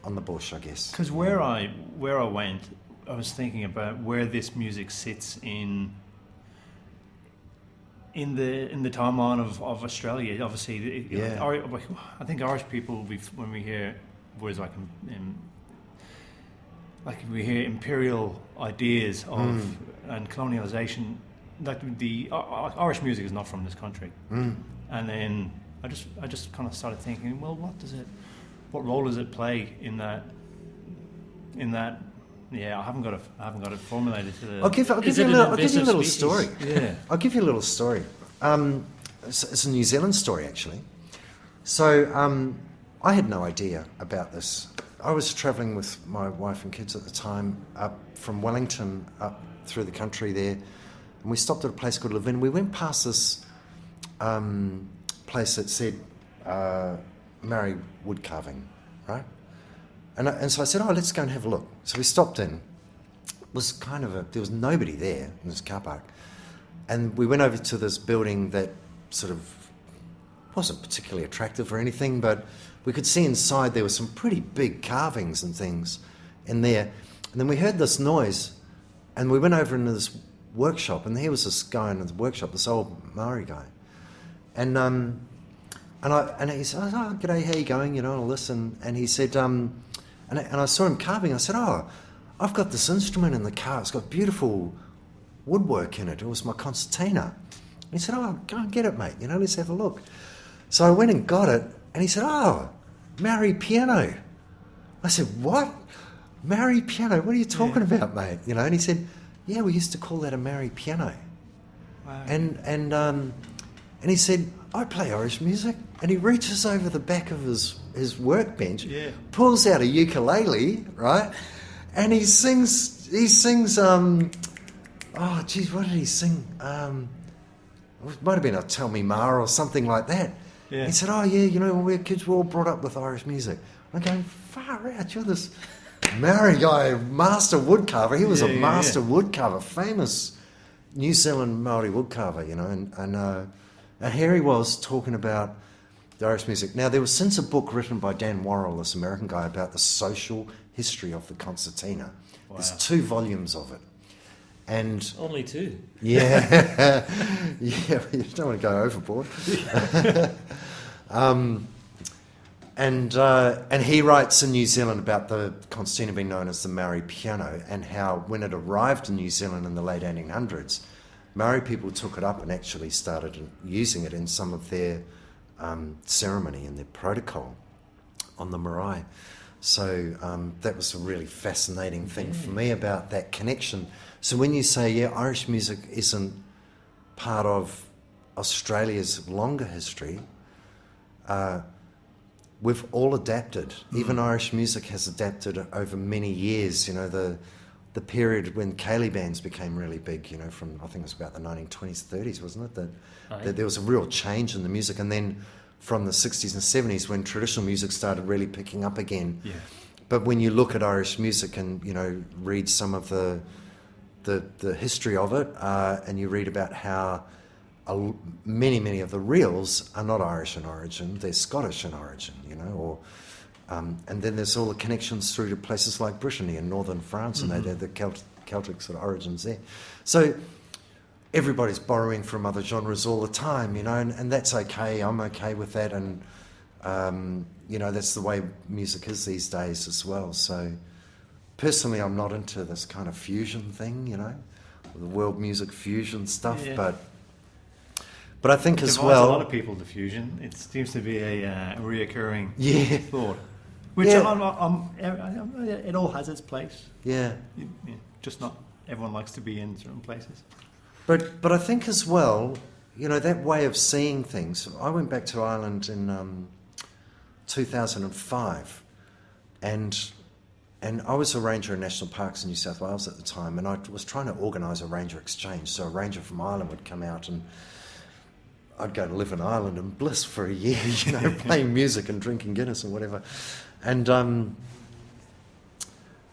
[SPEAKER 3] the bush, I guess.
[SPEAKER 2] Because where I went, I was thinking about where this music sits in the timeline of Australia. Obviously, I think Irish people will be, when we hear words like we hear imperial ideas of and colonialisation, like the Irish music is not from this country, and then I just kind of started thinking, well, what role does it play in that? Yeah, I haven't got it formulated to the.
[SPEAKER 3] I'll give you a little story.
[SPEAKER 2] Yeah,
[SPEAKER 3] I'll give you a little story. It's a New Zealand story, actually. So I had no idea about this. I was travelling with my wife and kids at the time up from Wellington up through the country there, and we stopped at a place called Levin. We went past this place that said Maori wood carving, right? And so I said, let's go and have a look. So we stopped in. It was there was nobody there in this car park. And we went over to this building that sort of wasn't particularly attractive or anything, but we could see inside there were some pretty big carvings and things in there. And then we heard this noise, and we went over into this workshop, and here was this guy in the workshop, this old Maori guy. And he said, "Oh, g'day, how you going?" You know, all this, and he said, and I saw him carving. I said, "Oh, I've got this instrument in the car. It's got beautiful woodwork in it. It was my concertina." And he said, "Oh, go and get it, mate. You know, let's have a look." So I went and got it, and he said, "Oh, Maori piano." I said, "What? Maori piano? What are you talking about, mate?" You know, and he said, "Yeah, we used to call that a Maori piano."
[SPEAKER 2] Wow.
[SPEAKER 3] And he said, "I play Irish music." And he reaches over the back of his workbench, pulls out a ukulele, right? And he sings, what did he sing? It might have been a Tell Me Ma or something like that. Yeah. He said, "Oh yeah, you know, when we were kids, we were all brought up with Irish music." I'm going, far out, you're this Maori guy, master woodcarver. He was a master woodcarver, famous New Zealand Maori woodcarver, you know, and here he was talking about the Irish music. Now, there was since a book written by Dan Worrell, this American guy, about the social history of the concertina. Wow. There's 2 volumes of it. And
[SPEAKER 1] only 2.
[SPEAKER 3] Yeah. Yeah, you don't want to go overboard. And he writes in New Zealand about the concertina being known as the Maori piano, and how when it arrived in New Zealand in the late 1800s, Maori people took it up and actually started using it in some of their ceremony and their protocol on the marae. So that was a really fascinating thing for me about that connection. So when you say, Irish music isn't part of Australia's longer history, we've all adapted. Even Irish music has adapted over many years. You know, the period when ceilidh bands became really big, you know, from, I think it was about the 1920s, 30s, wasn't it? That there was a real change in the music. And then from the 60s and 70s, when traditional music started really picking up again. Yeah. But when you look at Irish music and, you know, read some of the history of it, and you read about how many of the reels are not Irish in origin, they're Scottish in origin, you know, or and then there's all the connections through to places like Brittany and northern France, and they had the Celtic sort of origins there. So everybody's borrowing from other genres all the time, you know, and that's okay. I'm okay with that, and you know, that's the way music is these days as well. So personally, I'm not into this kind of fusion thing, you know, the world music fusion stuff, but I think as well,
[SPEAKER 2] a lot of people to fusion. It seems to be a reoccurring thought. Which it all has its place. Yeah. Just not everyone likes to be in certain places.
[SPEAKER 3] But I think as well, you know, that way of seeing things. I went back to Ireland in 2005, and I was a ranger in national parks in New South Wales at the time, and I was trying to organise a ranger exchange. So a ranger from Ireland would come out, and I'd go to live in Ireland and bliss for a year, you know, playing music and drinking Guinness and whatever. And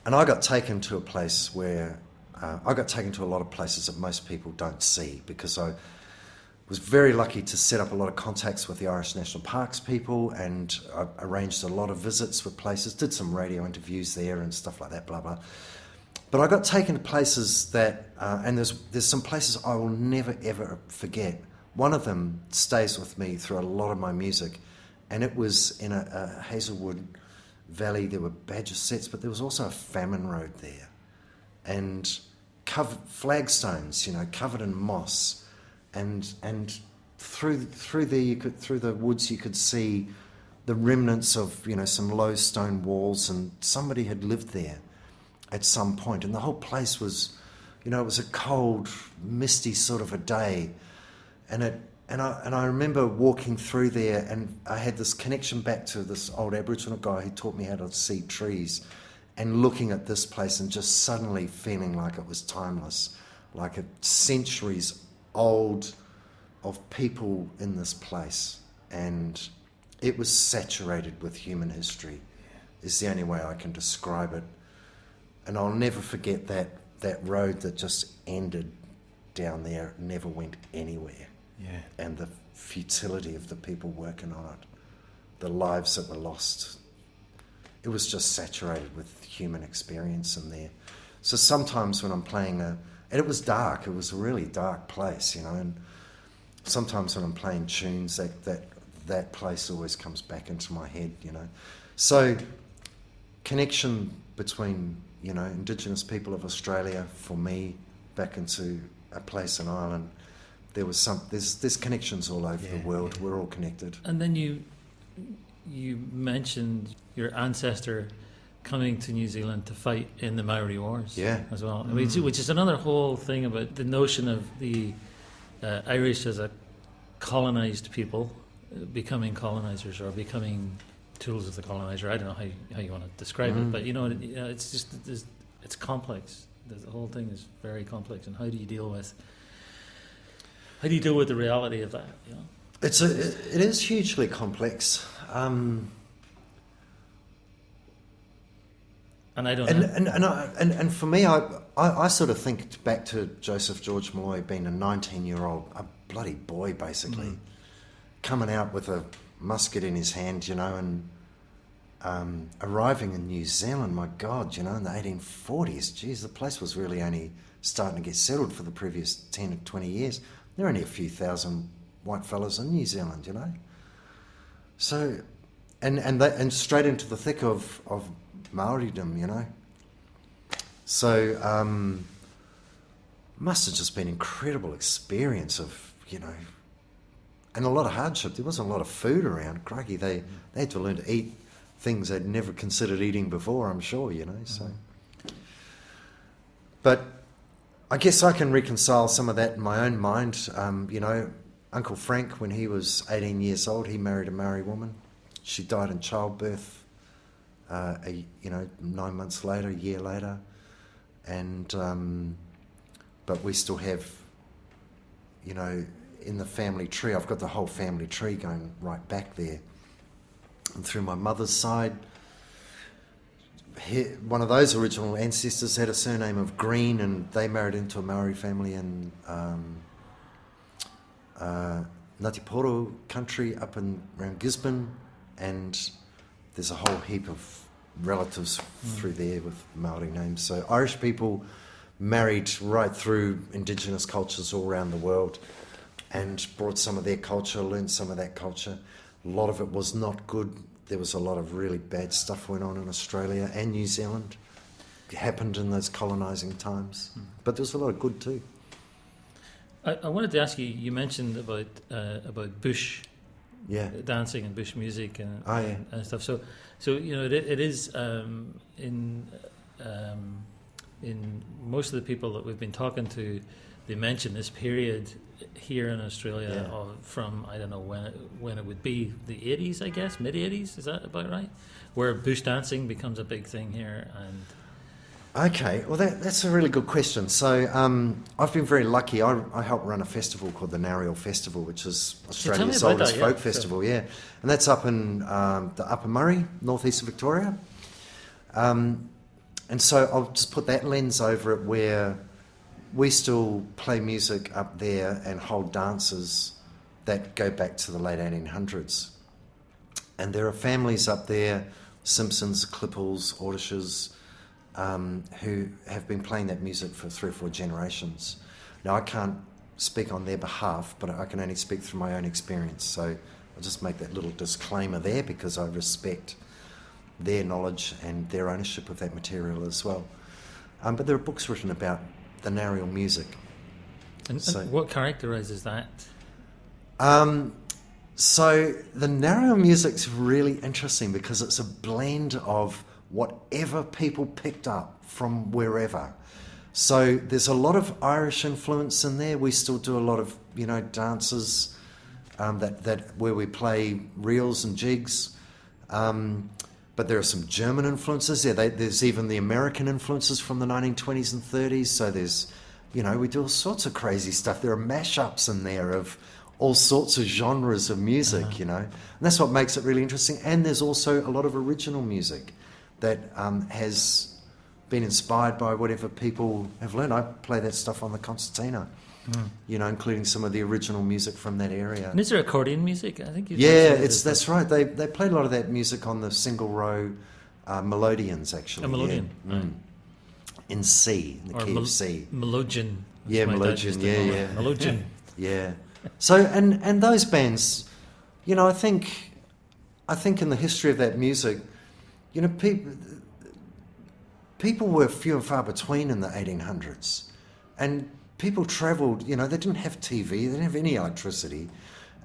[SPEAKER 3] I got taken to a place where I got taken to a lot of places that most people don't see, because I was very lucky to set up a lot of contacts with the Irish National Parks people, and I arranged a lot of visits with places, did some radio interviews there and stuff like that, blah, blah. But I got taken to places that, and there's some places I will never, ever forget. One of them stays with me through a lot of my music, and it was in a Hazelwood Valley. There were badger sets, but there was also a famine road there. And flagstones, covered in moss, and through the woods you could see the remnants of some low stone walls, and somebody had lived there at some point, and the whole place was, it was a cold, misty sort of a day, and I remember walking through there, and I had this connection back to this old Aboriginal guy who taught me how to see trees, and looking at this place and just suddenly feeling like it was timeless, like a centuries old of people in this place, and it was saturated with human history, is the only way I can describe it. And I'll never forget that road that just ended down there, never went anywhere.
[SPEAKER 2] Yeah.
[SPEAKER 3] And the futility of the people working on it, the lives that were lost. It was just saturated with human experience in there. So sometimes when I'm playing and it was dark, it was a really dark place, and sometimes when I'm playing tunes, that place always comes back into my head, So connection between, Indigenous people of Australia, for me, back into a place in Ireland, there's connections all over the world. Yeah. We're all connected.
[SPEAKER 1] And then you mentioned your ancestor coming to New Zealand to fight in the Maori Wars as well. I mean, which is another whole thing about the notion of the Irish as a colonised people becoming colonisers or becoming tools of the colonizer. I don't know how you want to describe it, but it's just it's complex. The whole thing is very complex, and how do you deal with the reality of that?
[SPEAKER 3] It is hugely complex,
[SPEAKER 1] and I don't know.
[SPEAKER 3] And for me, I sort of think back to Joseph George Molloy being a 19-year-old, a bloody boy basically, coming out with a musket in his hand, and arriving in New Zealand, my God, in the 1840s. Geez, the place was really only starting to get settled for the previous 10 or 20 years. There are only a few thousand white fellas in New Zealand, So, and straight into the thick of Maoridom, So, must have just been an incredible experience of, and a lot of hardship. There wasn't a lot of food around. Crikey, they had to learn to eat things they'd never considered eating before, I'm sure, so. But I guess I can reconcile some of that in my own mind. Uncle Frank, when he was 18 years old, he married a Maori woman. She died in childbirth, 9 months later, a year later. And, but we still have, in the family tree, I've got the whole family tree going right back there. And through my mother's side, one of those original ancestors had a surname of Green, and they married into a Maori family in Ngāti Porou country up around Gisborne, and there's a whole heap of relatives through there with Maori names. So Irish people married right through Indigenous cultures all around the world and brought some of their culture, learned some of that culture. A lot of it was not good. There was a lot of really bad stuff going on in Australia and New Zealand. It happened in those colonising times. But there was a lot of good too.
[SPEAKER 1] I wanted to ask you, you mentioned about bush dancing and bush music and stuff. So it is in most of the people that we've been talking to, they mention this period here in Australia from, I don't know when it would be, the 80s, I guess, mid-80s, is that about right? Where bush dancing becomes a big thing here. And
[SPEAKER 3] okay, well that's a really good question. So I've been very lucky. I help run a festival called the Newry Festival, which is Australia's oldest folk festival, and that's up in the Upper Murray, northeast of Victoria. And so I'll just put that lens over it, where we still play music up there and hold dances that go back to the late 1800s. And there are families up there, Simpsons, Clipples, Ordishers, who have been playing that music for 3 or 4 generations. Now, I can't speak on their behalf, but I can only speak through my own experience. So I'll just make that little disclaimer there, because I respect their knowledge and their ownership of that material as well. But there are books written about the narrow music.
[SPEAKER 1] And what characterises that?
[SPEAKER 3] So the narrow music's really interesting because it's a blend of whatever people picked up from wherever. So there's a lot of Irish influence in there. We still do a lot of, dances that where we play reels and jigs. But there are some German influences there. There's even the American influences from the 1920s and 30s. So there's, we do all sorts of crazy stuff. There are mashups in there of all sorts of genres of music, And that's what makes it really interesting. And there's also a lot of original music that has been inspired by whatever people have learned. I play that stuff on the concertina, including some of the original music from that area.
[SPEAKER 1] And is there accordion music? I think
[SPEAKER 3] that's right. They played a lot of that music on the single row melodeons, actually.
[SPEAKER 1] A melodeon.
[SPEAKER 3] Yeah. In C, in the key of C.
[SPEAKER 1] Melodeon.
[SPEAKER 3] Yeah, melodeon, yeah.
[SPEAKER 1] Melodeon.
[SPEAKER 3] Yeah. So, and those bands, I think in the history of that music, people were few and far between in the 1800s. And people travelled, they didn't have TV, they didn't have any electricity.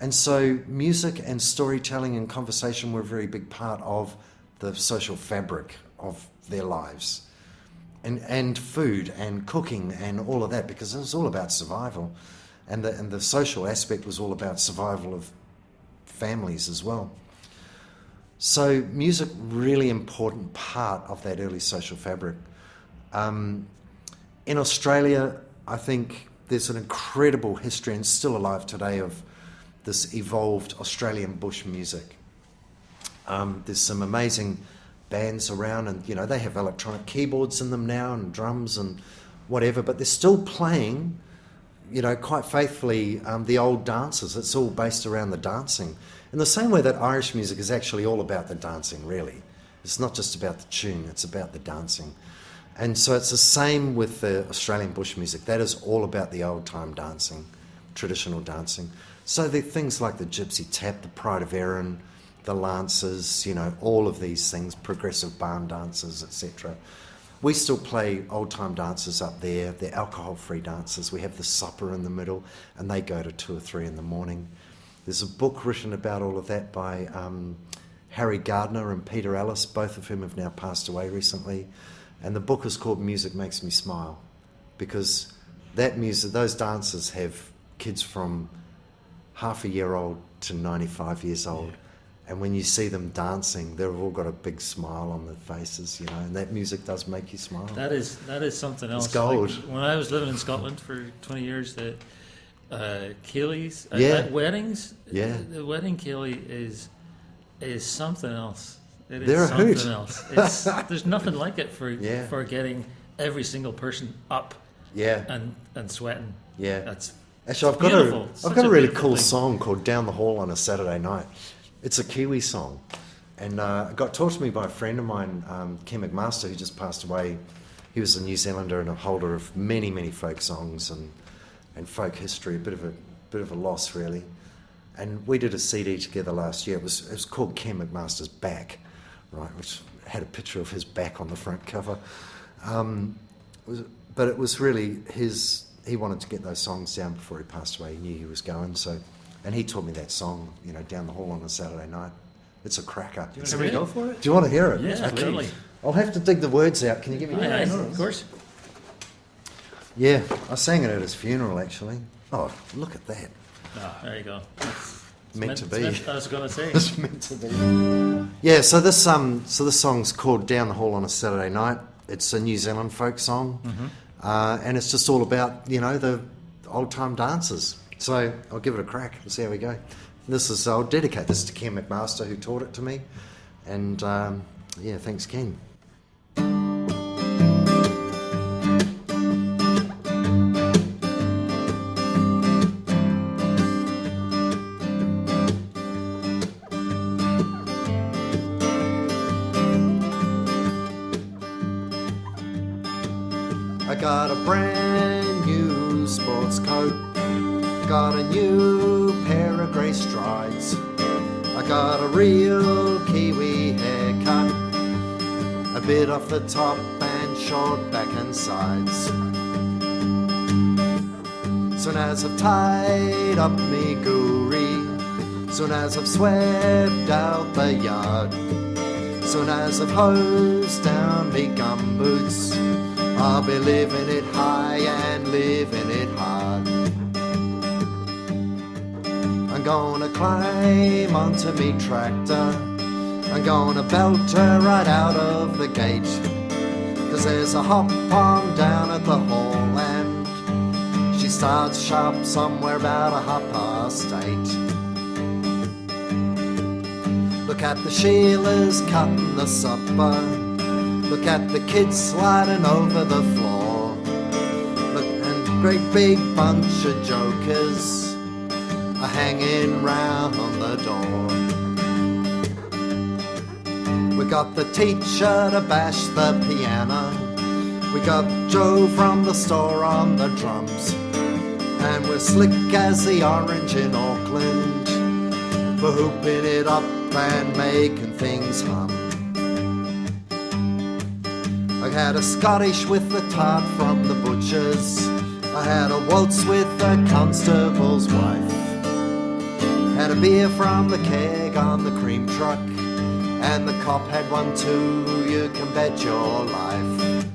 [SPEAKER 3] And so music and storytelling and conversation were a very big part of the social fabric of their lives. And food and cooking and all of that, because it was all about survival. And the social aspect was all about survival of families as well. So music, really important part of that early social fabric. In Australia, I think there's an incredible history, and still alive today, of this evolved Australian bush music. There's some amazing bands around, and they have electronic keyboards in them now and drums and whatever, but they're still playing, quite faithfully, the old dances. It's all based around the dancing. In the same way that Irish music is actually all about the dancing, really. It's not just about the tune, it's about the dancing. And so it's the same with the Australian bush music. That is all about the old-time dancing, traditional dancing. So there are things like the gypsy tap, the Pride of Erin, the Lancers, all of these things, progressive barn dances, etc. We still play old-time dances up there. They're alcohol-free dances. We have the supper in the middle, and they go to 2 or 3 in the morning. There's a book written about all of that by Harry Gardner and Peter Ellis, both of whom have now passed away recently. And the book is called Music Makes Me Smile, because that music, those dances have kids from half a year old to 95 years old. Yeah. And when you see them dancing, they've all got a big smile on their faces, and that music does make you smile.
[SPEAKER 1] That is something else.
[SPEAKER 3] It's gold.
[SPEAKER 1] Like, when I was living in Scotland for 20 years, the ceilidhs, weddings, the wedding ceilidh is something else.
[SPEAKER 3] They're
[SPEAKER 1] something else. There's nothing like it for getting every single person up and sweating.
[SPEAKER 3] Yeah.
[SPEAKER 1] That's
[SPEAKER 3] actually, I've got a really cool song called Down the Hall on a Saturday Night. It's a Kiwi song, and it got taught to me by a friend of mine, Ken McMaster, who just passed away. He was a New Zealander and a holder of many, many folk songs and folk history. A bit of a loss, really. And we did a CD together last year. It was called Ken McMaster's Back, right, which had a picture of his back on the front cover. But it was really he wanted to get those songs down before he passed away. He knew he was going, and he taught me that song, Down the Hall on a Saturday Night. It's a cracker.
[SPEAKER 1] Can we go for it?
[SPEAKER 3] Do you want to hear it?
[SPEAKER 1] Yeah, absolutely.
[SPEAKER 3] I'll have to dig the words out. Can you give me
[SPEAKER 1] that? Yeah, of course.
[SPEAKER 3] Yeah, I sang it at his funeral, actually. Oh, look at that.
[SPEAKER 1] Oh, there you go. It's
[SPEAKER 3] meant to be.
[SPEAKER 1] I was going to say.
[SPEAKER 3] It's meant to be. Yeah, so this song's called Down the Hall on a Saturday Night. It's a New Zealand folk song, and it's just all about, the old-time dances. So I'll give it a crack. We'll see how we go. I'll dedicate this to Ken McMaster, who taught it to me. And, thanks, Ken. I got a brand new sports coat. Got a new pair of grey strides. I got a real Kiwi haircut, a bit off the top and short back and sides. Soon as I've tied up me goorie, soon as I've swept out the yard, soon as I've hosed down me gumboots, I'll be living it high and living it hard. I'm gonna climb onto me tractor, I'm gonna belt her right out of the gate, 'cause there's a hop on down at the hall and she starts sharp somewhere about 8:30. Look at the Sheilas cutting the supper, look at the kids sliding over the floor, look, and great big bunch of jokers are hanging round the door. We got the teacher to bash the piano, we got Joe from the store on the drums, and we're slick as the orange in Auckland for hooping it up and making things hum. I had a Scottish with the tart from the butcher's, I had a waltz with the constable's wife, had a beer from the keg on the cream truck, and the cop had one too, you can bet your life.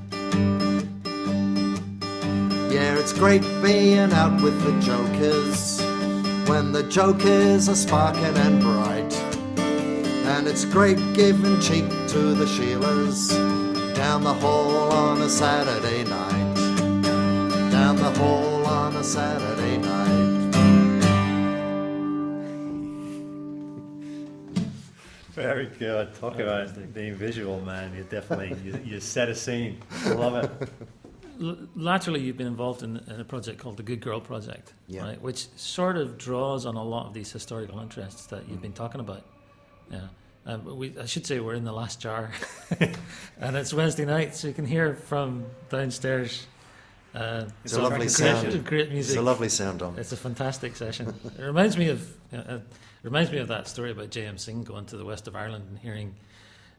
[SPEAKER 3] Yeah, it's great being out with the jokers, when the jokers are sparking and bright, and it's great giving cheek to the Sheilas down the hall on a Saturday night, down the hall on a Saturday night.
[SPEAKER 2] Very good. Talk about being visual, man. You definitely you set a scene. I love it.
[SPEAKER 1] Laterally, you've been involved in a project called the Good Girl Project, right? Which sort of draws on a lot of these historical interests that you've been talking about. Yeah, I should say we're in the last jar, and it's Wednesday night, so you can hear from downstairs.
[SPEAKER 3] It's a lovely sound.
[SPEAKER 1] Great music.
[SPEAKER 3] It's a lovely sound, Dom.
[SPEAKER 1] It's a fantastic session. It reminds me of that story about J.M. Synge going to the west of Ireland and hearing.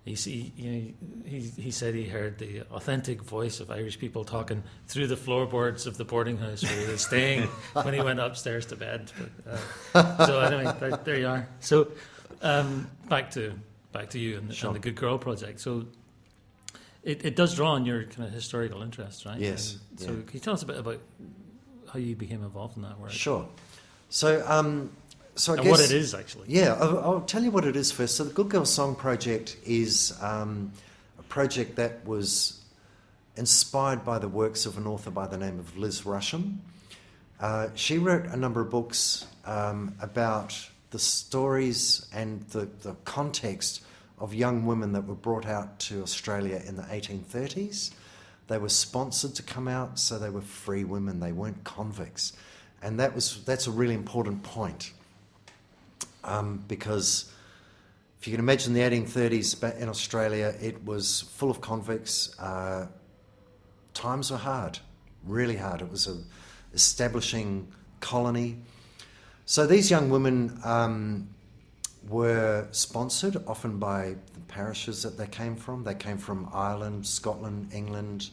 [SPEAKER 1] He said he heard the authentic voice of Irish people talking through the floorboards of the boarding house where he was staying when he went upstairs to bed. But, so anyway, there you are. So back to you and the Good Girl Project. So it does draw on your kind of historical interests, right?
[SPEAKER 3] Yes.
[SPEAKER 1] And so can you tell us a bit about how you became involved in that work?
[SPEAKER 3] Sure. So I
[SPEAKER 1] and
[SPEAKER 3] guess,
[SPEAKER 1] what it is, actually.
[SPEAKER 3] Yeah, I'll tell you what it is first. So the Good Girl Song Project is a project that was inspired by the works of an author by the name of Liz Rusham. She wrote a number of books about the stories and the context of young women that were brought out to Australia in the 1830s. They were sponsored to come out, so they were free women. They weren't convicts. And that's a really important point. Because if you can imagine the 1830s in Australia, it was full of convicts. Times were hard, really hard. It was an establishing colony. So these young women were sponsored, often by the parishes that they came from. They came from Ireland, Scotland, England.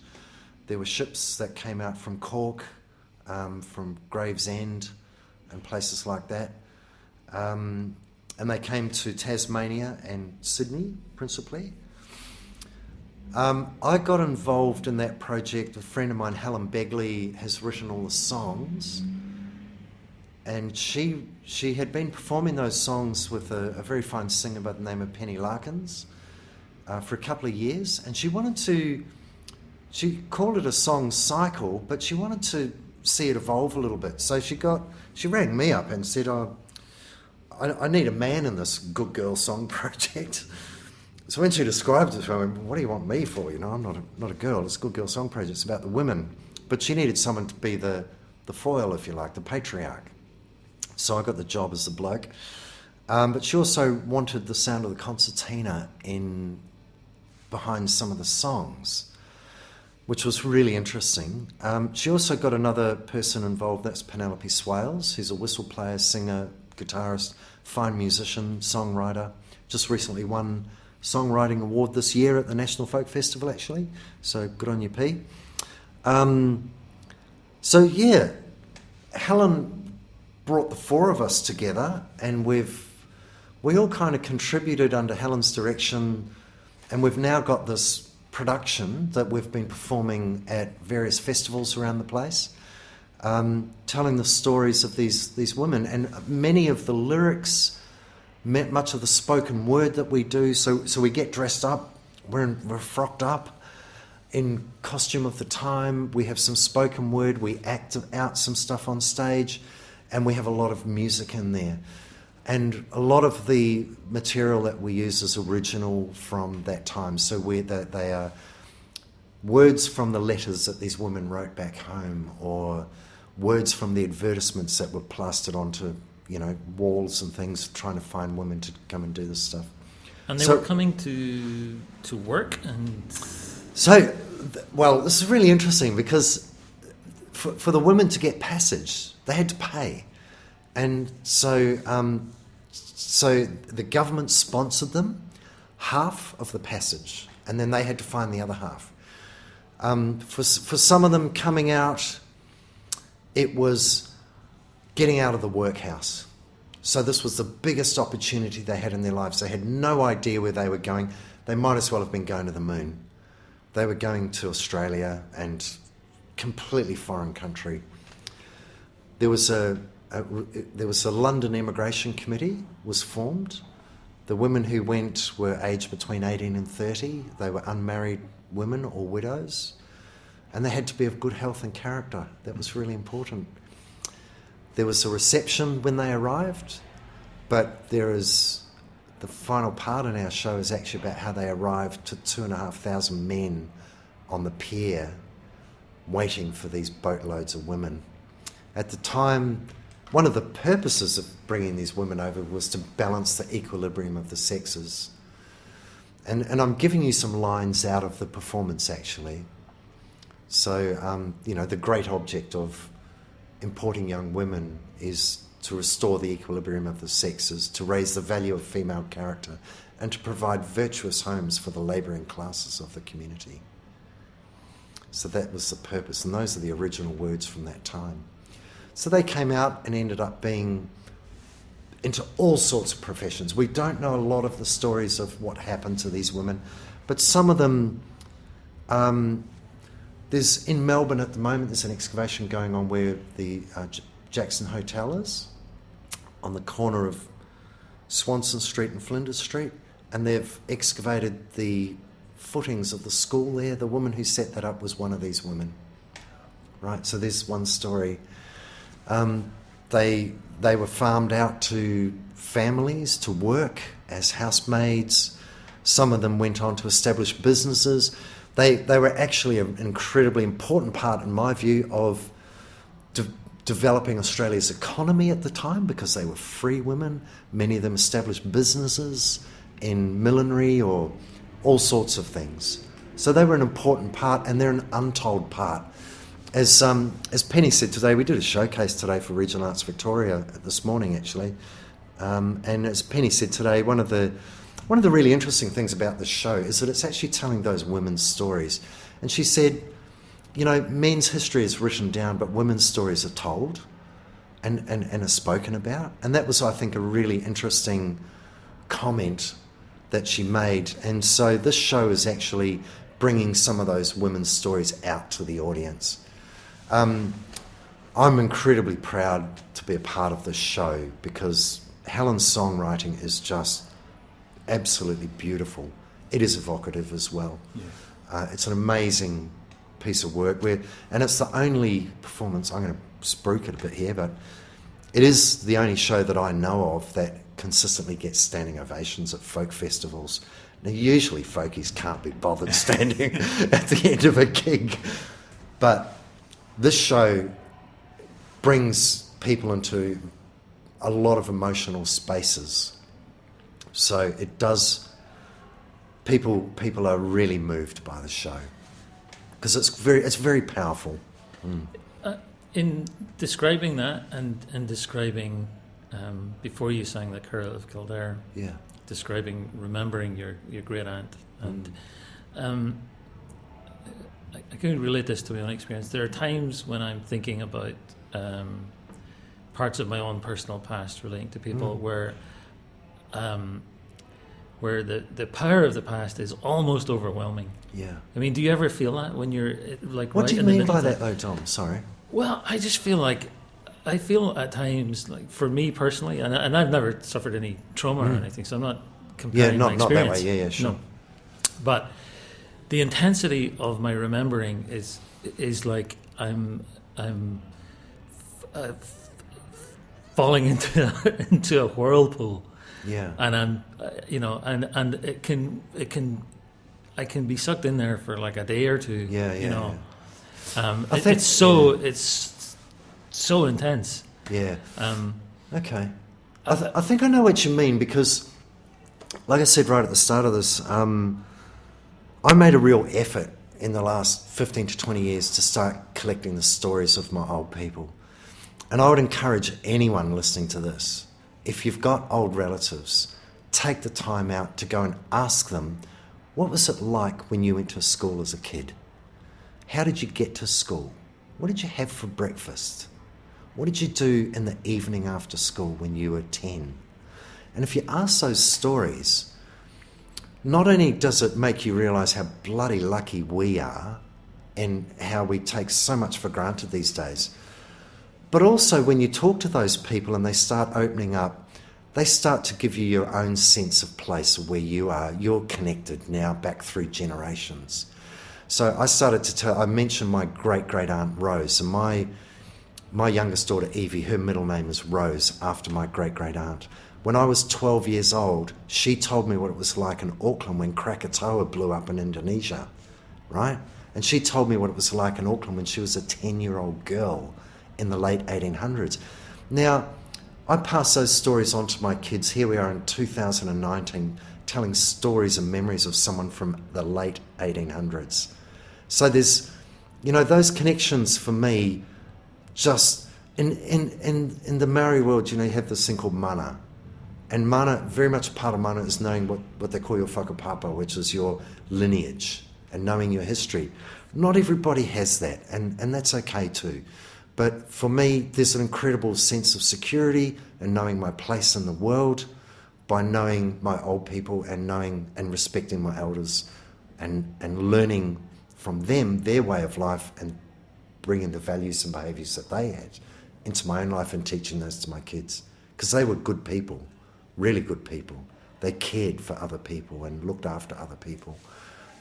[SPEAKER 3] There were ships that came out from Cork, from Gravesend, and places like that. And they came to Tasmania and Sydney, principally. I got involved in that project. A friend of mine, Helen Begley, has written all the songs. And she had been performing those songs with a very fine singer by the name of Penny Larkins for a couple of years. And she called it a song cycle, but she wanted to see it evolve a little bit. So she rang me up and said, I need a man in this Good Girl Song Project. So when she described it, I went, what do you want me for? You know, I'm not a girl. It's a Good Girl Song Project. It's about the women. But she needed someone to be the foil, if you like, the patriarch. So I got the job as the bloke. But she also wanted the sound of the concertina behind some of the songs, which was really interesting. She also got another person involved. That's Penelope Swales, who's a whistle player, singer, guitarist, fine musician, songwriter. Just recently won Songwriting Award this year at the National Folk Festival, actually. So good on you, P. Helen brought the four of us together, and we all kind of contributed under Helen's direction, and we've now got this production that we've been performing at various festivals around the place, telling the stories of these women, and many of the lyrics, much of the spoken word that we do. So we get dressed up, we're frocked up in costume of the time. We have some spoken word. We act out some stuff on stage, and we have a lot of music in there. And a lot of the material that we use is original from that time. So they are words from the letters that these women wrote back home, or words from the advertisements that were plastered onto, walls and things, trying to find women to come and do this stuff.
[SPEAKER 1] And they were coming to work, and
[SPEAKER 3] so, well, this is really interesting because for the women to get passage, they had to pay. And so the government sponsored them half of the passage, and then they had to find the other half. For some of them coming out, it was getting out of the workhouse. So this was the biggest opportunity they had in their lives. They had no idea where they were going. They might as well have been going to the moon. They were going to Australia, and completely foreign country. There was a London Immigration Committee was formed. The women who went were aged between 18 and 30. They were unmarried women or widows, and they had to be of good health and character. That was really important. There was a reception when they arrived, but there is the final part in our show is actually about how they arrived to 2,500 men on the pier waiting for these boatloads of women. At the time, one of the purposes of bringing these women over was to balance the equilibrium of the sexes. And I'm giving you some lines out of the performance, actually. So, the great object of importing young women is to restore the equilibrium of the sexes, to raise the value of female character, and to provide virtuous homes for the labouring classes of the community. So that was the purpose, and those are the original words from that time. So they came out and ended up being into all sorts of professions. We don't know a lot of the stories of what happened to these women, but some of them, there's in Melbourne at the moment, there's an excavation going on where the Jackson Hotel is, on the corner of Swanson Street and Flinders Street, and they've excavated the footings of the school there. The woman who set that up was one of these women. Right, so there's one story. They were farmed out to families to work as housemaids. Some of them went on to establish businesses. They were actually an incredibly important part, in my view, of developing Australia's economy at the time, because they were free women. Many of them established businesses in millinery or all sorts of things. So they were an important part, and they're an untold part. As Penny said today, we did a showcase today for Regional Arts Victoria this morning, actually. And as Penny said today, one of the really interesting things about this show is that it's actually telling those women's stories. And she said, men's history is written down, but women's stories are told and are spoken about. And that was, I think, a really interesting comment that she made. And so this show is actually bringing some of those women's stories out to the audience. I'm incredibly proud to be a part of this show, because Helen's songwriting is just absolutely beautiful. It is evocative as well. Yeah. It's an amazing piece of work, and it's the only performance, I'm going to spruik it a bit here, but it is the only show that I know of that consistently gets standing ovations at folk festivals. Now, usually folkies can't be bothered standing at the end of a gig, but this show brings people into a lot of emotional spaces. So it does. People are really moved by the show because it's very powerful.
[SPEAKER 1] In describing that and describing before you sang the Curragh of Kildare, describing remembering your great aunt, and I can relate this to my own experience. There are times when I'm thinking about parts of my own personal past relating to people where the power of the past is almost overwhelming.
[SPEAKER 3] Yeah.
[SPEAKER 1] I mean, do you ever feel that when you're like?
[SPEAKER 3] What
[SPEAKER 1] right
[SPEAKER 3] do you
[SPEAKER 1] in the
[SPEAKER 3] mean
[SPEAKER 1] middle
[SPEAKER 3] by
[SPEAKER 1] of
[SPEAKER 3] that, though, Dom? Sorry.
[SPEAKER 1] Well, I just feel like I feel at times like for me personally, and I've never suffered any trauma or anything, so I'm not comparing my
[SPEAKER 3] Not that
[SPEAKER 1] experience.
[SPEAKER 3] way. Yeah, sure.
[SPEAKER 1] No. But the intensity of my remembering is like I'm falling into a whirlpool.
[SPEAKER 3] Yeah.
[SPEAKER 1] And I'm, and I can be sucked in there for like a day or two.
[SPEAKER 3] Yeah,
[SPEAKER 1] you know.
[SPEAKER 3] Yeah.
[SPEAKER 1] It's so intense.
[SPEAKER 3] Yeah. Okay. I think I know what you mean, because, like I said right at the start of this, I made a real effort in the last 15 to 20 years to start collecting the stories of my old people. And I would encourage anyone listening to this, if you've got old relatives, take the time out to go and ask them, what was it like when you went to school as a kid? How did you get to school? What did you have for breakfast? What did you do in the evening after school when you were 10? And if you ask those stories, not only does it make you realise how bloody lucky we are and how we take so much for granted these days, but also when you talk to those people and they start opening up, they start to give you your own sense of place of where you are. You're connected now back through generations. So I started to tell, I mentioned my great-great-aunt Rose, and my youngest daughter Evie, her middle name is Rose, after my great-great-aunt. When I was 12 years old, she told me what it was like in Auckland when Krakatoa blew up in Indonesia, right? And she told me what it was like in Auckland when she was a 10-year-old girl in the late 1800s. Now, I pass those stories on to my kids. Here we are in 2019 telling stories and memories of someone from the late 1800s. So there's, those connections for me, just in the Maori world, you have this thing called mana. And mana, very much part of mana is knowing what they call your whakapapa, which is your lineage and knowing your history. Not everybody has that, and that's okay too. But for me, there's an incredible sense of security and knowing my place in the world by knowing my old people and knowing and respecting my elders and learning from them, their way of life, and bringing the values and behaviours that they had into my own life and teaching those to my kids. Because they were good people, really good people. They cared for other people and looked after other people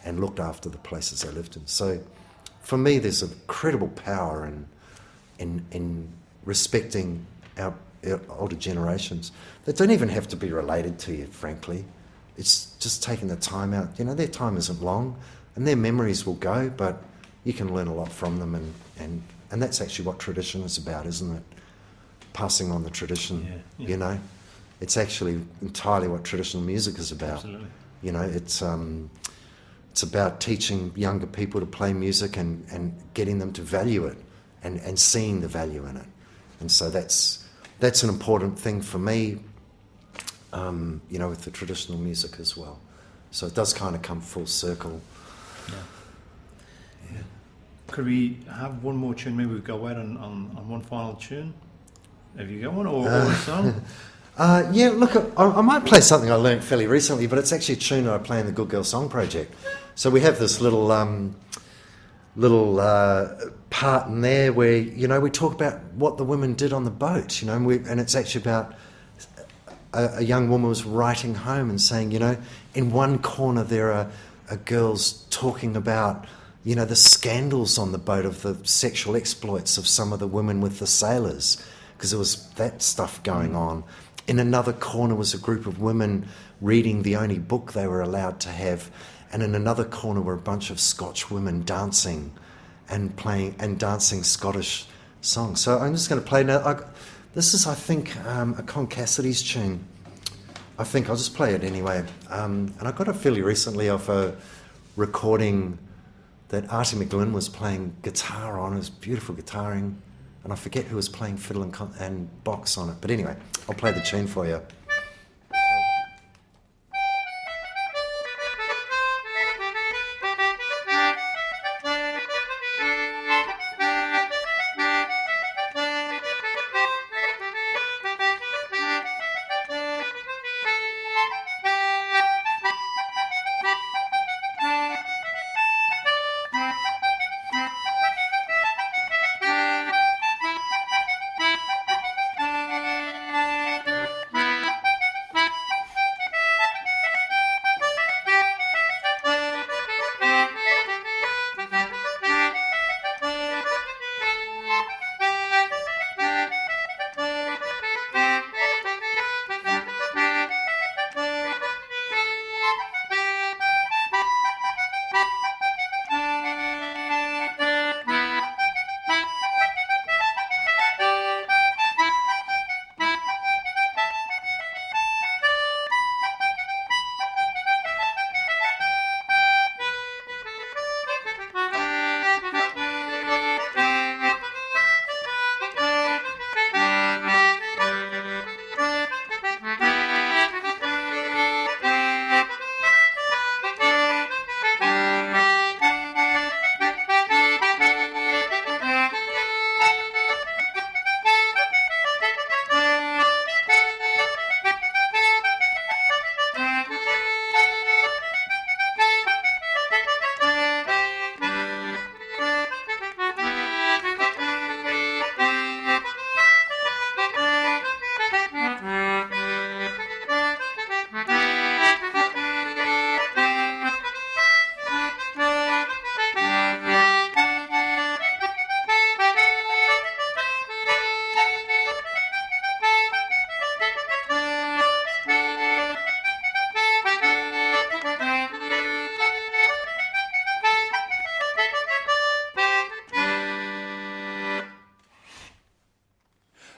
[SPEAKER 3] and looked after the places they lived in. So for me, there's a incredible power in respecting our older generations that don't even have to be related to you, frankly. It's just taking the time out. Their time isn't long and their memories will go, but you can learn a lot from them, and that's actually what tradition is about, isn't it? Passing on the tradition,
[SPEAKER 2] yeah.
[SPEAKER 3] It's actually entirely what traditional music is about.
[SPEAKER 2] Absolutely.
[SPEAKER 3] It's about teaching younger people to play music and getting them to value it and seeing the value in it. And so that's an important thing for me, with the traditional music as well. So it does kind of come full circle. Yeah.
[SPEAKER 2] Could we have one more tune? Maybe we go out on one final tune. Have you got one or a song?
[SPEAKER 3] Look, I might play something I learned fairly recently, but it's actually a tune that I play in the Good Girl Song Project. So we have this little part in there where, we talk about what the women did on the boat, and it's actually about a young woman was writing home and saying, in one corner there are girls talking about, the scandals on the boat of the sexual exploits of some of the women with the sailors, because there was that stuff going on. In another corner was a group of women reading the only book they were allowed to have, and in another corner were a bunch of Scotch women dancing and dancing Scottish songs. So I'm just going to play now. This is, I think, a Con Cassidy's tune. I think I'll just play it anyway. And I got it fairly recently off a recording that Artie McGlynn was playing guitar on. It was beautiful guitaring, and I forget who was playing fiddle and box on it. But anyway, I'll play the tune for you.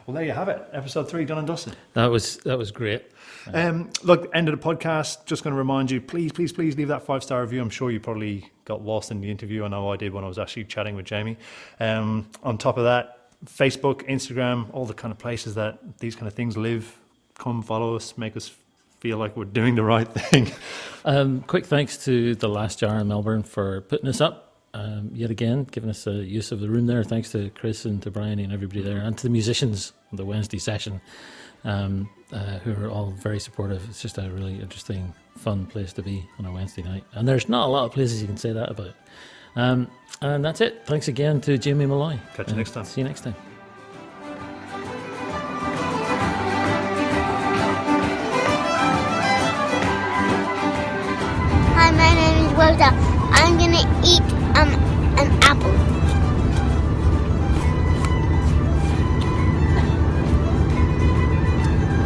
[SPEAKER 2] Well, there you have it. Episode 3 done and dusted.
[SPEAKER 1] That was great.
[SPEAKER 2] Look, end of the podcast. Just going to remind you, please leave that 5-star review. I'm sure you probably got lost in the interview. I know I did when I was actually chatting with Jamie. On top of that, Facebook, Instagram, all the kind of places that these kind of things live. Come follow us, make us feel like we're doing the right thing.
[SPEAKER 1] Quick thanks to the Last Jar in Melbourne for putting us up. Yet again, giving us the use of the room there. Thanks to Chris and to Brian and everybody there, and to the musicians on the Wednesday session, who are all very supportive. It's just a really interesting, fun place to be on a Wednesday night. And there's not a lot of places you can say that about. And that's it. Thanks again to Jamie Molloy.
[SPEAKER 2] Catch you next time.
[SPEAKER 1] See you next time.
[SPEAKER 4] Hi, my name is Rosa. I'm gonna eat an apple.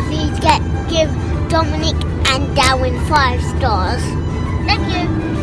[SPEAKER 4] Please give Dominic and Darren 5 stars. Thank you.